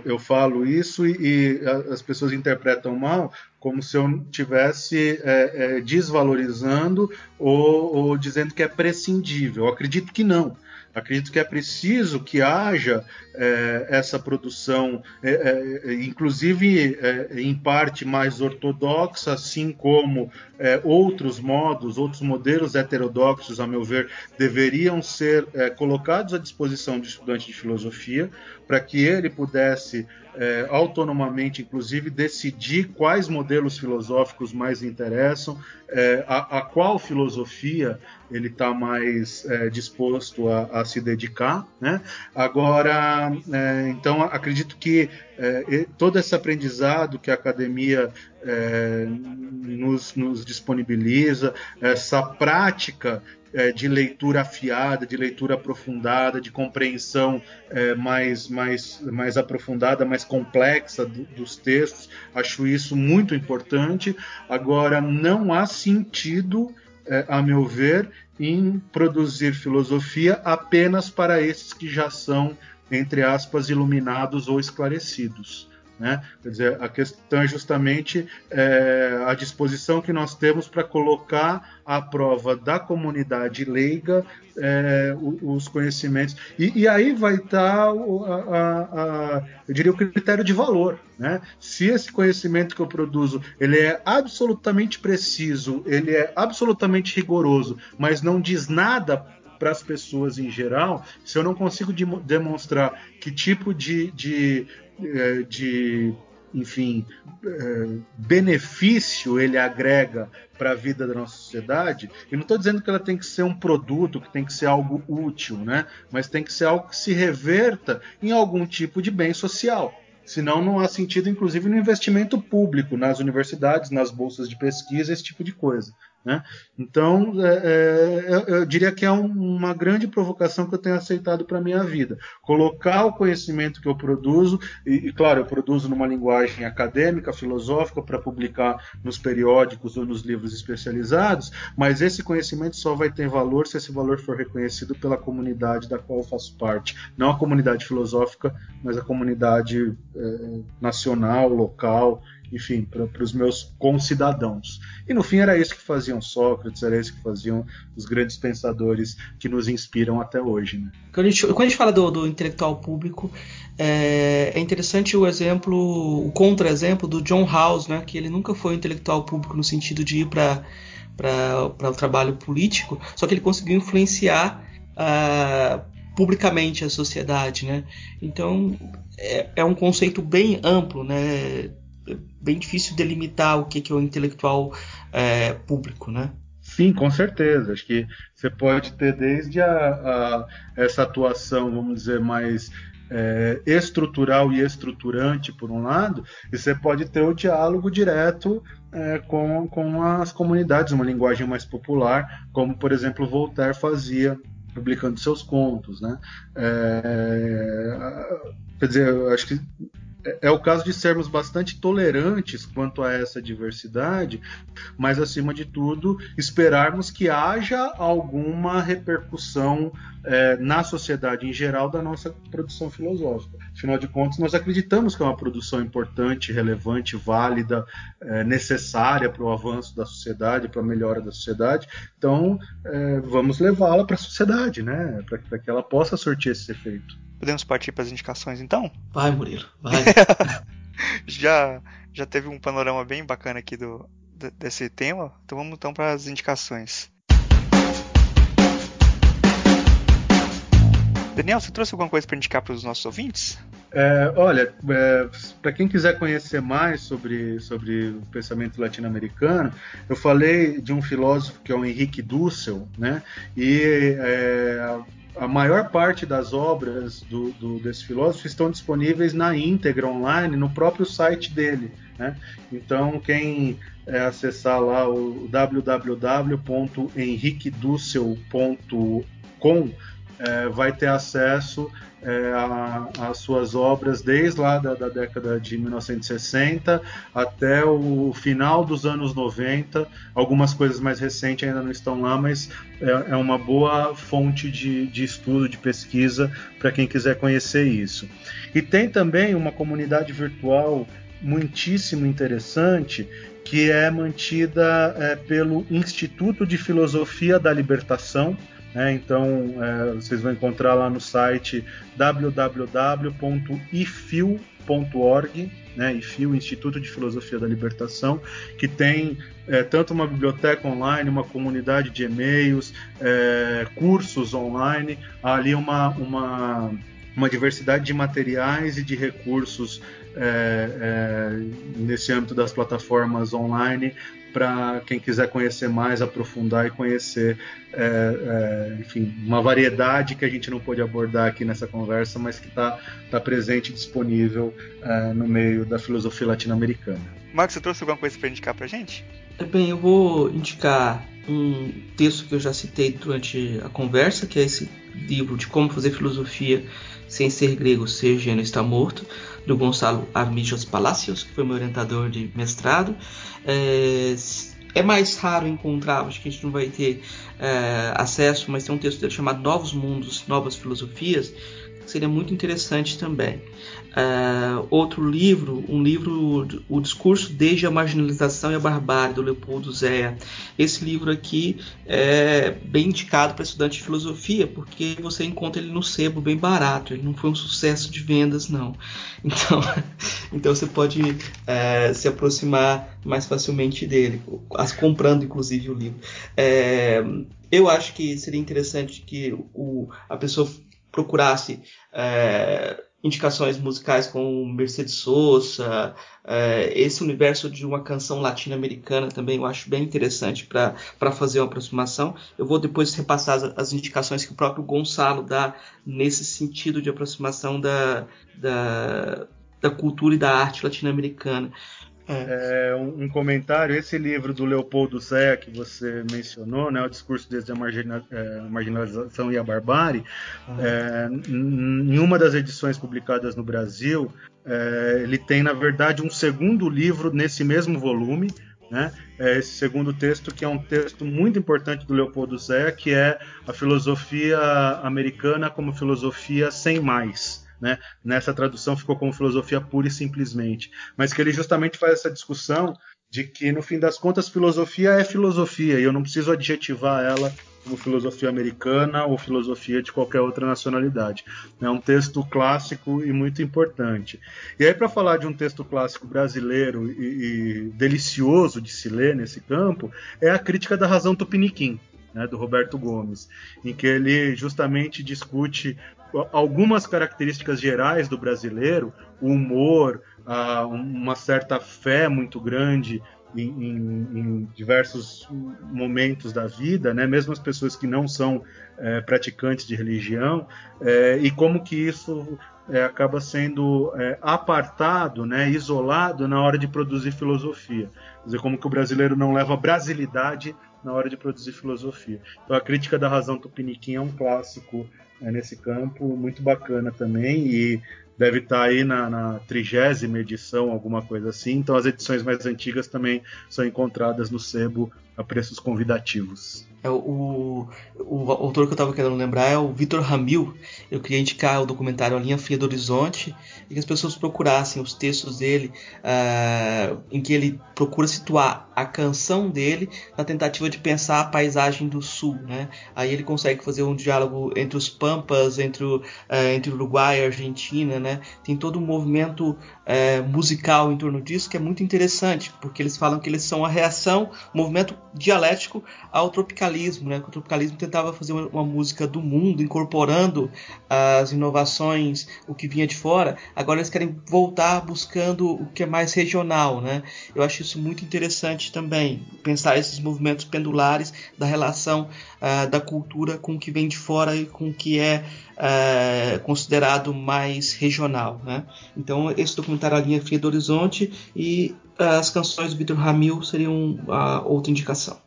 eu falo isso e as pessoas interpretam mal, como se eu estivesse desvalorizando ou dizendo que é prescindível. Eu acredito que não. Acredito que é preciso que haja essa produção, inclusive em parte mais ortodoxa, assim como outros modelos heterodoxos, a meu ver, deveriam ser colocados à disposição do estudante de filosofia, para que ele pudesse autonomamente, inclusive, decidir quais modelos filosóficos mais interessam, a qual filosofia ele está mais disposto a se dedicar. Né? Agora, então, acredito que todo esse aprendizado que a academia nos disponibiliza, essa prática de leitura afiada, de leitura aprofundada, de compreensão mais aprofundada, mais complexa dos textos. Acho isso muito importante. Agora, não há sentido, a meu ver, em produzir filosofia apenas para esses que já são, entre aspas, iluminados ou esclarecidos. Né? Quer dizer, a questão é justamente a disposição que nós temos para colocar à prova da comunidade leiga os conhecimentos. E aí vai estar, eu diria, o critério de valor. Né? Se esse conhecimento que eu produzo ele é absolutamente preciso, ele é absolutamente rigoroso, mas não diz nada para as pessoas em geral, se eu não consigo demonstrar que tipo de benefício ele agrega para a vida da nossa sociedade, e não estou dizendo que ela tem que ser um produto, que tem que ser algo útil, né? Mas tem que ser algo que se reverta em algum tipo de bem social. Senão não há sentido, inclusive, no investimento público, nas universidades, nas bolsas de pesquisa, esse tipo de coisa. Né? Então, eu diria que é uma grande provocação que eu tenho aceitado para a minha vida. Colocar o conhecimento que eu produzo, e claro, eu produzo numa linguagem acadêmica, filosófica, para publicar nos periódicos ou nos livros especializados, mas esse conhecimento só vai ter valor se esse valor for reconhecido pela comunidade da qual eu faço parte. Não a comunidade filosófica, mas a comunidade nacional, local, enfim, para os meus concidadãos. E no fim era isso que faziam Sócrates, era isso que faziam os grandes pensadores que nos inspiram até hoje. Né? Quando a gente fala do intelectual público, é interessante o contra-exemplo do John Rawls, né? Que ele nunca foi um intelectual público no sentido de ir para o trabalho político, só que ele conseguiu influenciar publicamente a sociedade. Né? Então é um conceito bem amplo, né? Bem difícil delimitar o que é o intelectual público, né? Sim, com certeza. Acho que você pode ter desde essa atuação, vamos dizer, mais estrutural e estruturante, por um lado, e você pode ter o diálogo direto com as comunidades, uma linguagem mais popular, como, por exemplo, Voltaire fazia, publicando seus contos. Né? Quer dizer, eu acho que é o caso de sermos bastante tolerantes quanto a essa diversidade, mas, acima de tudo, esperarmos que haja alguma repercussão na sociedade em geral da nossa produção filosófica. Afinal de contas, nós acreditamos que é uma produção importante, relevante, válida, necessária para o avanço da sociedade, para a melhora da sociedade. Então, vamos levá-la para a sociedade, né? Para que ela possa sortir esse efeito. Podemos partir para as indicações, então? Vai, Murilo, vai. já teve um panorama bem bacana aqui desse tema, então vamos para as indicações. Daniel, você trouxe alguma coisa para indicar para os nossos ouvintes? Olha, para quem quiser conhecer mais sobre o pensamento latino-americano, eu falei de um filósofo que é o Henrique Dussel, né? E a maior parte das obras desse filósofo estão disponíveis na íntegra online no próprio site dele, né? Então, quem acessar lá o www.henriquedussel.com vai ter acesso às suas obras desde lá da década de 1960 até o final dos anos 90. Algumas coisas mais recentes ainda não estão lá, mas é uma boa fonte de estudo, de pesquisa para quem quiser conhecer isso. E tem também uma comunidade virtual muitíssimo interessante que é mantida pelo Instituto de Filosofia da Libertação. Então, vocês vão encontrar lá no site www.ifil.org, né, IFIL, Instituto de Filosofia da Libertação, que tem tanto uma biblioteca online, uma comunidade de e-mails, cursos online, ali uma diversidade de materiais e de recursos nesse âmbito das plataformas online, para quem quiser conhecer mais, aprofundar e conhecer, enfim, uma variedade que a gente não pôde abordar aqui nessa conversa, mas que está presente e disponível no meio da filosofia latino-americana. Marcos, você trouxe alguma coisa para indicar para a gente? Bem, eu vou indicar um texto que eu já citei durante a conversa, que é esse livro de Como Fazer Filosofia Sem Ser Grego, Ser Gênio Está Morto, do Gonçalo Armillos Palacios, que foi meu orientador de mestrado. É mais raro encontrar, acho que a gente não vai ter acesso, mas tem um texto dele chamado Novos Mundos, Novas Filosofias, que seria muito interessante também. Outro livro, O Discurso desde a Marginalização e a Barbárie, do Leopoldo Zea. Esse livro aqui é bem indicado para estudante de filosofia, porque você encontra ele no sebo bem barato, ele não foi um sucesso de vendas, não. Então você pode se aproximar mais facilmente dele, comprando inclusive o livro. Eu acho que seria interessante que a pessoa procurasse indicações musicais como Mercedes Sosa, esse universo de uma canção latino-americana também eu acho bem interessante para fazer uma aproximação. Eu vou depois repassar as indicações que o próprio Gonçalo dá nesse sentido de aproximação da cultura e da arte latino-americana. Um comentário, esse livro do Leopoldo Zea que você mencionou, né, O Discurso desde a Marginalização e a Barbárie, em uma das edições publicadas no Brasil, ele tem, na verdade, um segundo livro nesse mesmo volume, né? Esse segundo texto, que é um texto muito importante do Leopoldo Zea, que é a filosofia americana como filosofia sem mais. Né? Nessa tradução ficou como filosofia pura e simplesmente, mas que ele justamente faz essa discussão de que, no fim das contas, filosofia é filosofia, e eu não preciso adjetivar ela como filosofia americana ou filosofia de qualquer outra nacionalidade. É um texto clássico e muito importante. E aí, para falar de um texto clássico brasileiro e delicioso de se ler nesse campo, é a Crítica da Razão Tupiniquim, né, do Roberto Gomes, em que ele justamente discute algumas características gerais do brasileiro, o humor, uma certa fé muito grande em diversos momentos da vida, né? Mesmo as pessoas que não são praticantes de religião, e como que isso acaba sendo apartado, né, isolado na hora de produzir filosofia. Quer dizer, como que o brasileiro não leva brasilidade na hora de produzir filosofia. Então, a Crítica da Razão Tupiniquim é um clássico nesse campo, muito bacana também, e deve estar aí na 30ª edição, alguma coisa assim. Então, as edições mais antigas também são encontradas no sebo a preços convidativos. O autor que eu estava querendo lembrar é o Vitor Ramil. Eu queria indicar o documentário A Linha Fria do Horizonte, e que as pessoas procurassem os textos dele, em que ele procura situar a canção dele na tentativa de pensar a paisagem do sul, né? Aí ele consegue fazer um diálogo entre os Pampas, entre Uruguai e Argentina, né? Tem todo um movimento musical em torno disso que é muito interessante, porque eles falam que eles são a reação, um movimento dialético ao tropicalismo, né? O tropicalismo tentava fazer uma música do mundo, incorporando as inovações, o que vinha de fora. Agora eles querem voltar buscando o que é mais regional, né? Eu acho isso muito interessante também, pensar esses movimentos pendulares da relação da cultura com o que vem de fora e com o que é considerado mais regional, né? Então esse documentário A Linha Fria do Horizonte e as canções do Vítor Ramil seriam outra indicação.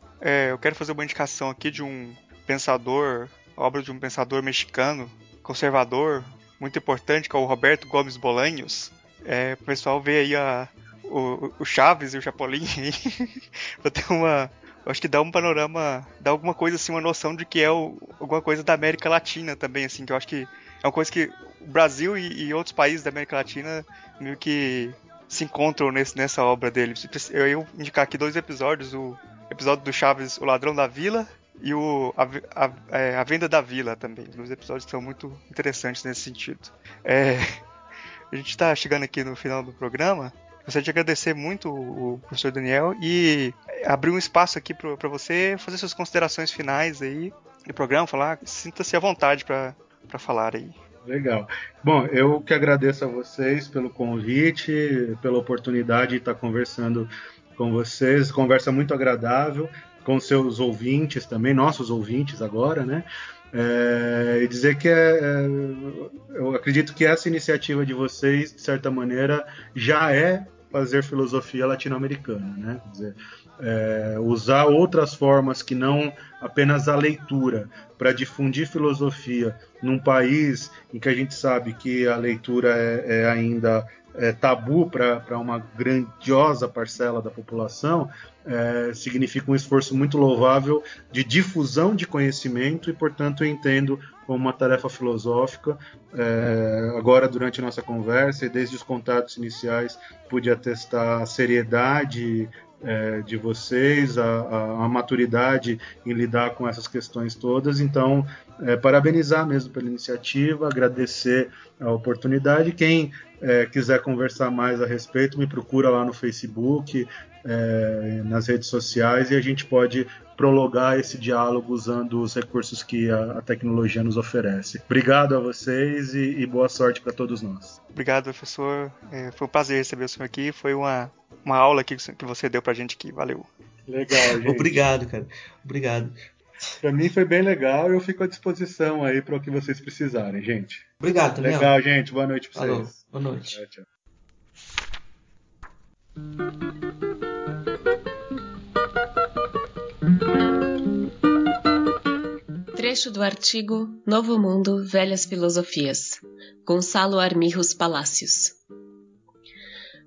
Eu quero fazer uma indicação aqui de um pensador, obra de um pensador mexicano, conservador, muito importante, que é o Roberto Gomes Bolaños. O pessoal vê aí o Chaves e o Chapolin aí, pra ter acho que dá um panorama, dá alguma coisa assim, uma noção de que é alguma coisa da América Latina também, assim, que eu acho que é uma coisa que o Brasil e outros países da América Latina meio que se encontram nessa obra dele. Eu ia indicar aqui 2 episódios, o episódio do Chaves, O Ladrão da Vila, e a Venda da Vila também. Os 2 episódios que são muito interessantes nesse sentido. A gente está chegando aqui no final do programa. Gostaria de agradecer muito o professor Daniel e abrir um espaço aqui para você fazer suas considerações finais aí do programa, sinta-se à vontade para falar aí. Legal. Bom, eu que agradeço a vocês pelo convite, pela oportunidade de estar conversando com vocês. Conversa muito agradável com seus ouvintes também, nossos ouvintes agora, né? E dizer que eu acredito que essa iniciativa de vocês, de certa maneira, já é fazer filosofia latino-americana, né? Quer dizer, usar outras formas que não apenas a leitura para difundir filosofia num país em que a gente sabe que a leitura é ainda tabu para uma grandiosa parcela da população, significa um esforço muito louvável de difusão de conhecimento e, portanto, eu entendo como uma tarefa filosófica. Agora, durante a nossa conversa e desde os contatos iniciais, pude atestar a seriedade de vocês, a maturidade em lidar com essas questões todas. Então, parabenizar mesmo pela iniciativa, agradecer a oportunidade. Quem quiser conversar mais a respeito, me procura lá no Facebook, nas redes sociais, e a gente pode prolongar esse diálogo usando os recursos que a tecnologia nos oferece. Obrigado a vocês e boa sorte para todos nós. Obrigado, professor. Foi um prazer receber o senhor aqui. Foi uma aula aqui que você deu pra gente aqui. Valeu. Legal, gente. Obrigado, cara. Obrigado. Para mim foi bem legal e eu fico à disposição aí para o que vocês precisarem, gente. Obrigado, Daniel. Legal, gente. Boa noite para vocês. Boa noite. Tchau, tchau. Trecho do artigo Novo Mundo, Velhas Filosofias, Gonçalo Armijos Palacios.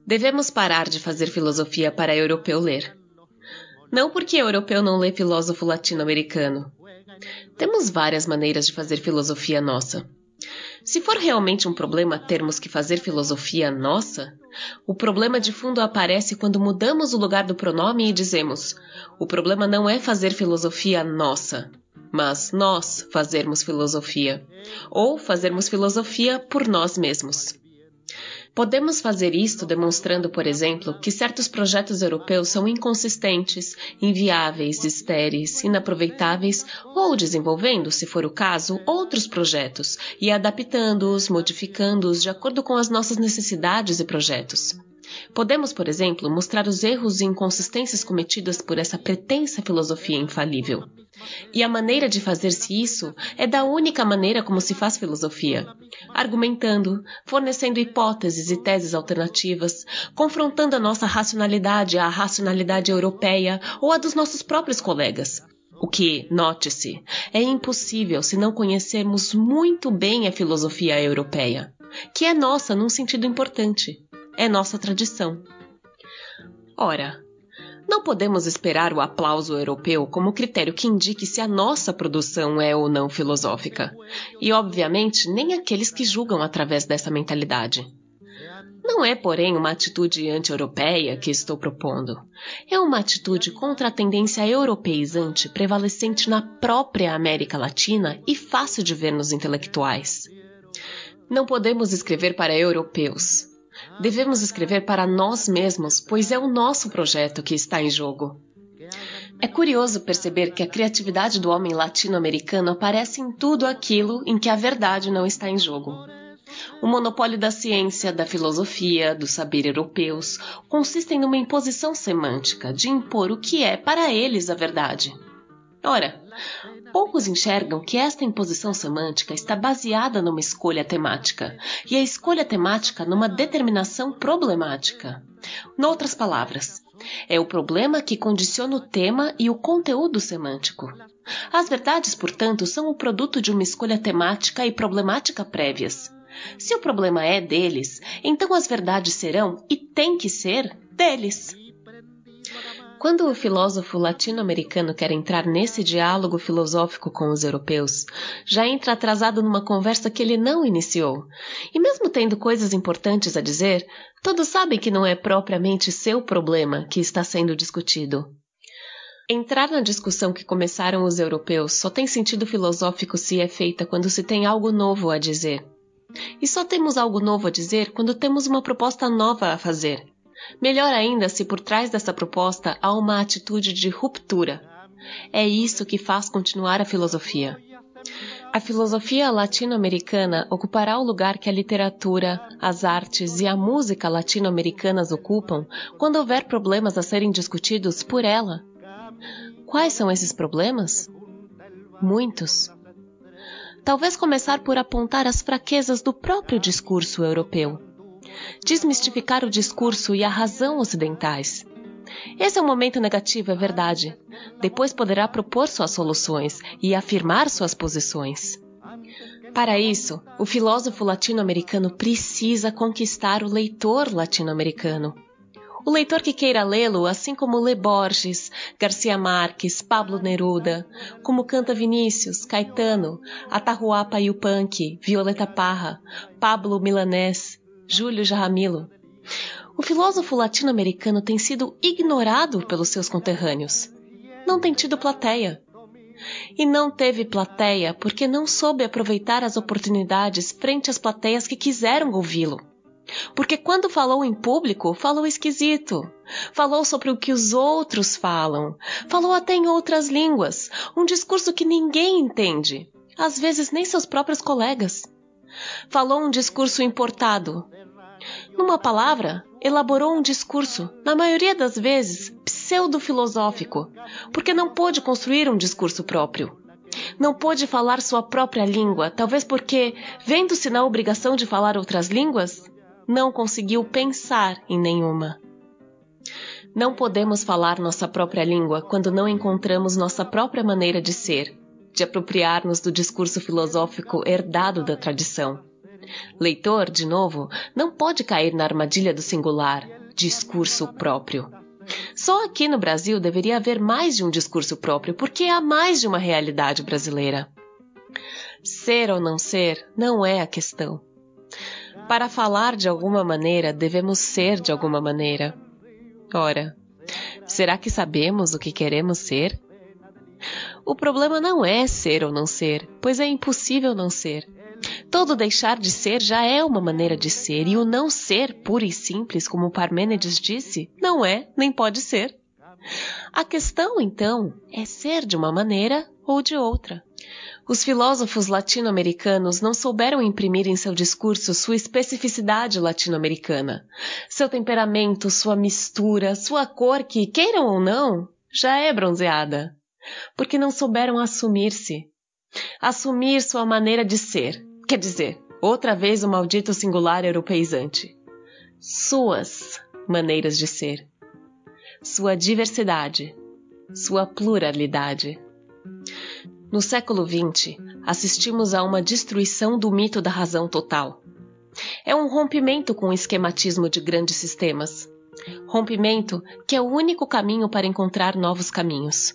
Devemos parar de fazer filosofia para europeu ler. Não porque europeu não lê filósofo latino-americano. Temos várias maneiras de fazer filosofia nossa. Se for realmente um problema termos que fazer filosofia nossa, o problema de fundo aparece quando mudamos o lugar do pronome e dizemos: o problema não é fazer filosofia nossa, mas nós fazermos filosofia, ou fazermos filosofia por nós mesmos. Podemos fazer isto demonstrando, por exemplo, que certos projetos europeus são inconsistentes, inviáveis, estéreis, inaproveitáveis, ou desenvolvendo, se for o caso, outros projetos e adaptando-os, modificando-os de acordo com as nossas necessidades e projetos. Podemos, por exemplo, mostrar os erros e inconsistências cometidas por essa pretensa filosofia infalível. E a maneira de fazer-se isso é da única maneira como se faz filosofia: argumentando, fornecendo hipóteses e teses alternativas, confrontando a nossa racionalidade à racionalidade europeia ou a dos nossos próprios colegas. O que, note-se, é impossível se não conhecermos muito bem a filosofia europeia, que é nossa num sentido importante. É nossa tradição. Ora, não podemos esperar o aplauso europeu como critério que indique se a nossa produção é ou não filosófica. E, obviamente, nem aqueles que julgam através dessa mentalidade. Não é, porém, uma atitude anti-europeia que estou propondo. É uma atitude contra a tendência europeizante prevalecente na própria América Latina e fácil de ver nos intelectuais. Não podemos escrever para europeus. Devemos escrever para nós mesmos, pois é o nosso projeto que está em jogo. É curioso perceber que a criatividade do homem latino-americano aparece em tudo aquilo em que a verdade não está em jogo. O monopólio da ciência, da filosofia, do saber europeus consistem numa imposição semântica de impor o que é para eles a verdade. Ora, poucos enxergam que esta imposição semântica está baseada numa escolha temática, e a escolha temática numa determinação problemática. Noutras palavras, é o problema que condiciona o tema e o conteúdo semântico. As verdades, portanto, são o produto de uma escolha temática e problemática prévias. Se o problema é deles, então as verdades serão, e têm que ser, deles. Quando o filósofo latino-americano quer entrar nesse diálogo filosófico com os europeus, já entra atrasado numa conversa que ele não iniciou. E mesmo tendo coisas importantes a dizer, todos sabem que não é propriamente seu problema que está sendo discutido. Entrar na discussão que começaram os europeus só tem sentido filosófico se é feita quando se tem algo novo a dizer. E só temos algo novo a dizer quando temos uma proposta nova a fazer. Melhor ainda se por trás dessa proposta há uma atitude de ruptura. É isso que faz continuar a filosofia. A filosofia latino-americana ocupará o lugar que a literatura, as artes e a música latino-americanas ocupam quando houver problemas a serem discutidos por ela. Quais são esses problemas? Muitos. Talvez começar por apontar as fraquezas do próprio discurso europeu. Desmistificar o discurso e a razão ocidentais. Esse é um momento negativo, é verdade. Depois poderá propor suas soluções e afirmar suas posições. Para isso, o filósofo latino-americano precisa conquistar o leitor latino-americano. O leitor que queira lê-lo, assim como lê Borges, Garcia Marques, Pablo Neruda, como canta Vinícius, Caetano, Atahualpa Yupanqui, Violeta Parra, Pablo Milanés, Júlio Jaramillo. O filósofo latino-americano tem sido ignorado pelos seus conterrâneos. Não tem tido plateia. E não teve plateia porque não soube aproveitar as oportunidades frente às plateias que quiseram ouvi-lo. Porque quando falou em público, falou esquisito. Falou sobre o que os outros falam. Falou até em outras línguas. Um discurso que ninguém entende. Às vezes nem seus próprios colegas. Falou um discurso importado. Numa palavra, elaborou um discurso, na maioria das vezes, pseudo-filosófico, porque não pôde construir um discurso próprio. Não pôde falar sua própria língua, talvez porque, vendo-se na obrigação de falar outras línguas, não conseguiu pensar em nenhuma. Não podemos falar nossa própria língua quando não encontramos nossa própria maneira de ser, de apropriar-nos do discurso filosófico herdado da tradição. Leitor, de novo, não pode cair na armadilha do singular, discurso próprio. Só aqui no Brasil deveria haver mais de um discurso próprio, porque há mais de uma realidade brasileira. Ser ou não ser não é a questão. Para falar de alguma maneira, devemos ser de alguma maneira. Ora, será que sabemos o que queremos ser? O problema não é ser ou não ser, pois é impossível não ser. Todo deixar de ser já é uma maneira de ser, e o não ser, puro e simples, como Parmênides disse, não é, nem pode ser. A questão, então, é ser de uma maneira ou de outra. Os filósofos latino-americanos não souberam imprimir em seu discurso sua especificidade latino-americana, seu temperamento, sua mistura, sua cor que, queiram ou não, já é bronzeada, porque não souberam assumir-se. Assumir sua maneira de ser, quer dizer, outra vez o maldito singular europeizante. Suas maneiras de ser, sua diversidade, sua pluralidade. No século XX, assistimos a uma destruição do mito da razão total. É um rompimento com o esquematismo de grandes sistemas. Rompimento que é o único caminho para encontrar novos caminhos.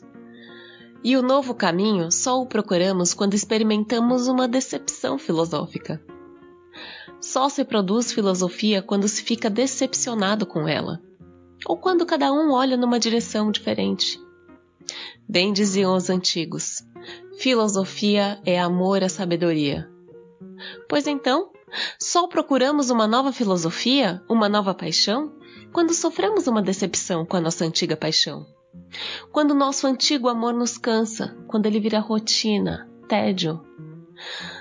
E o novo caminho só o procuramos quando experimentamos uma decepção filosófica. Só se produz filosofia quando se fica decepcionado com ela, ou quando cada um olha numa direção diferente. Bem diziam os antigos, filosofia é amor à sabedoria. Pois então, só procuramos uma nova filosofia, uma nova paixão, quando sofremos uma decepção com a nossa antiga paixão. Quando o nosso antigo amor nos cansa, quando ele vira rotina, tédio.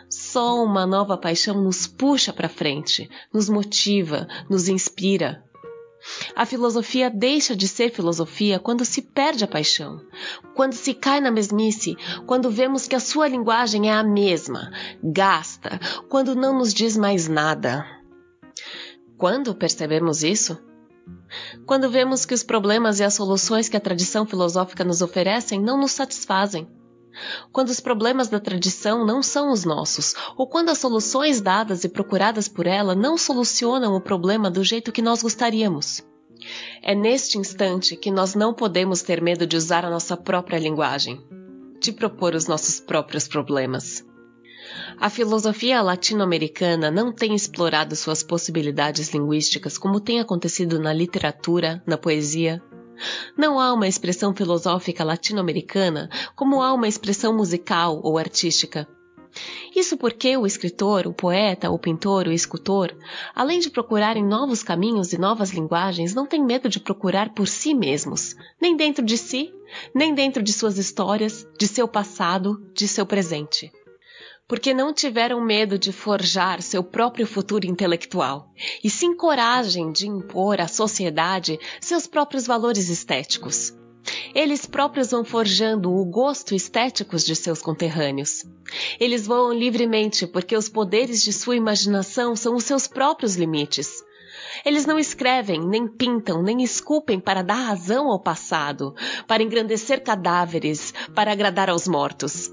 Só uma nova paixão nos puxa para frente, nos motiva, nos inspira. A filosofia deixa de ser filosofia quando se perde a paixão, quando se cai na mesmice, quando vemos que a sua linguagem é a mesma, gasta, quando não nos diz mais nada. Quando percebemos isso? Quando vemos que os problemas e as soluções que a tradição filosófica nos oferecem não nos satisfazem. Quando os problemas da tradição não são os nossos, ou quando as soluções dadas e procuradas por ela não solucionam o problema do jeito que nós gostaríamos. É neste instante que nós não podemos ter medo de usar a nossa própria linguagem, de propor os nossos próprios problemas. A filosofia latino-americana não tem explorado suas possibilidades linguísticas como tem acontecido na literatura, na poesia. Não há uma expressão filosófica latino-americana como há uma expressão musical ou artística. Isso porque o escritor, o poeta, o pintor, o escultor, além de procurarem novos caminhos e novas linguagens, não têm medo de procurar por si mesmos, nem dentro de si, nem dentro de suas histórias, de seu passado, de seu presente. Porque não tiveram medo de forjar seu próprio futuro intelectual e se encorajem de impor à sociedade seus próprios valores estéticos. Eles próprios vão forjando o gosto estético de seus conterrâneos. Eles voam livremente porque os poderes de sua imaginação são os seus próprios limites. Eles não escrevem, nem pintam, nem esculpem para dar razão ao passado, para engrandecer cadáveres, para agradar aos mortos.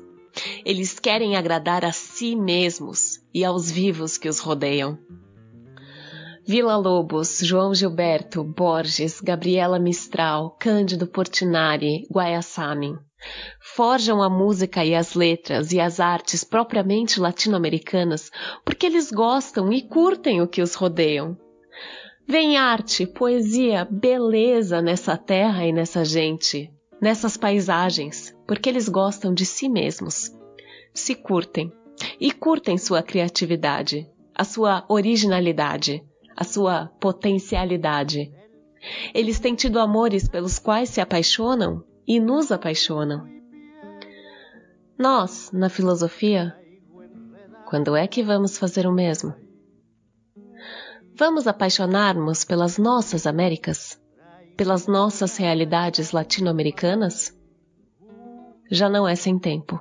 Eles querem agradar a si mesmos e aos vivos que os rodeiam. Villa-Lobos, João Gilberto, Borges, Gabriela Mistral, Cândido Portinari, Guaiasamín forjam a música e as letras e as artes propriamente latino-americanas porque eles gostam e curtem o que os rodeiam. Vem arte, poesia, beleza nessa terra e nessa gente, nessas paisagens, porque eles gostam de si mesmos, se curtem e curtem sua criatividade, a sua originalidade, a sua potencialidade. Eles têm tido amores pelos quais se apaixonam e nos apaixonam. Nós, na filosofia, quando é que vamos fazer o mesmo? Vamos apaixonar-nos pelas nossas Américas? Pelas nossas realidades latino-americanas? Já não é sem tempo.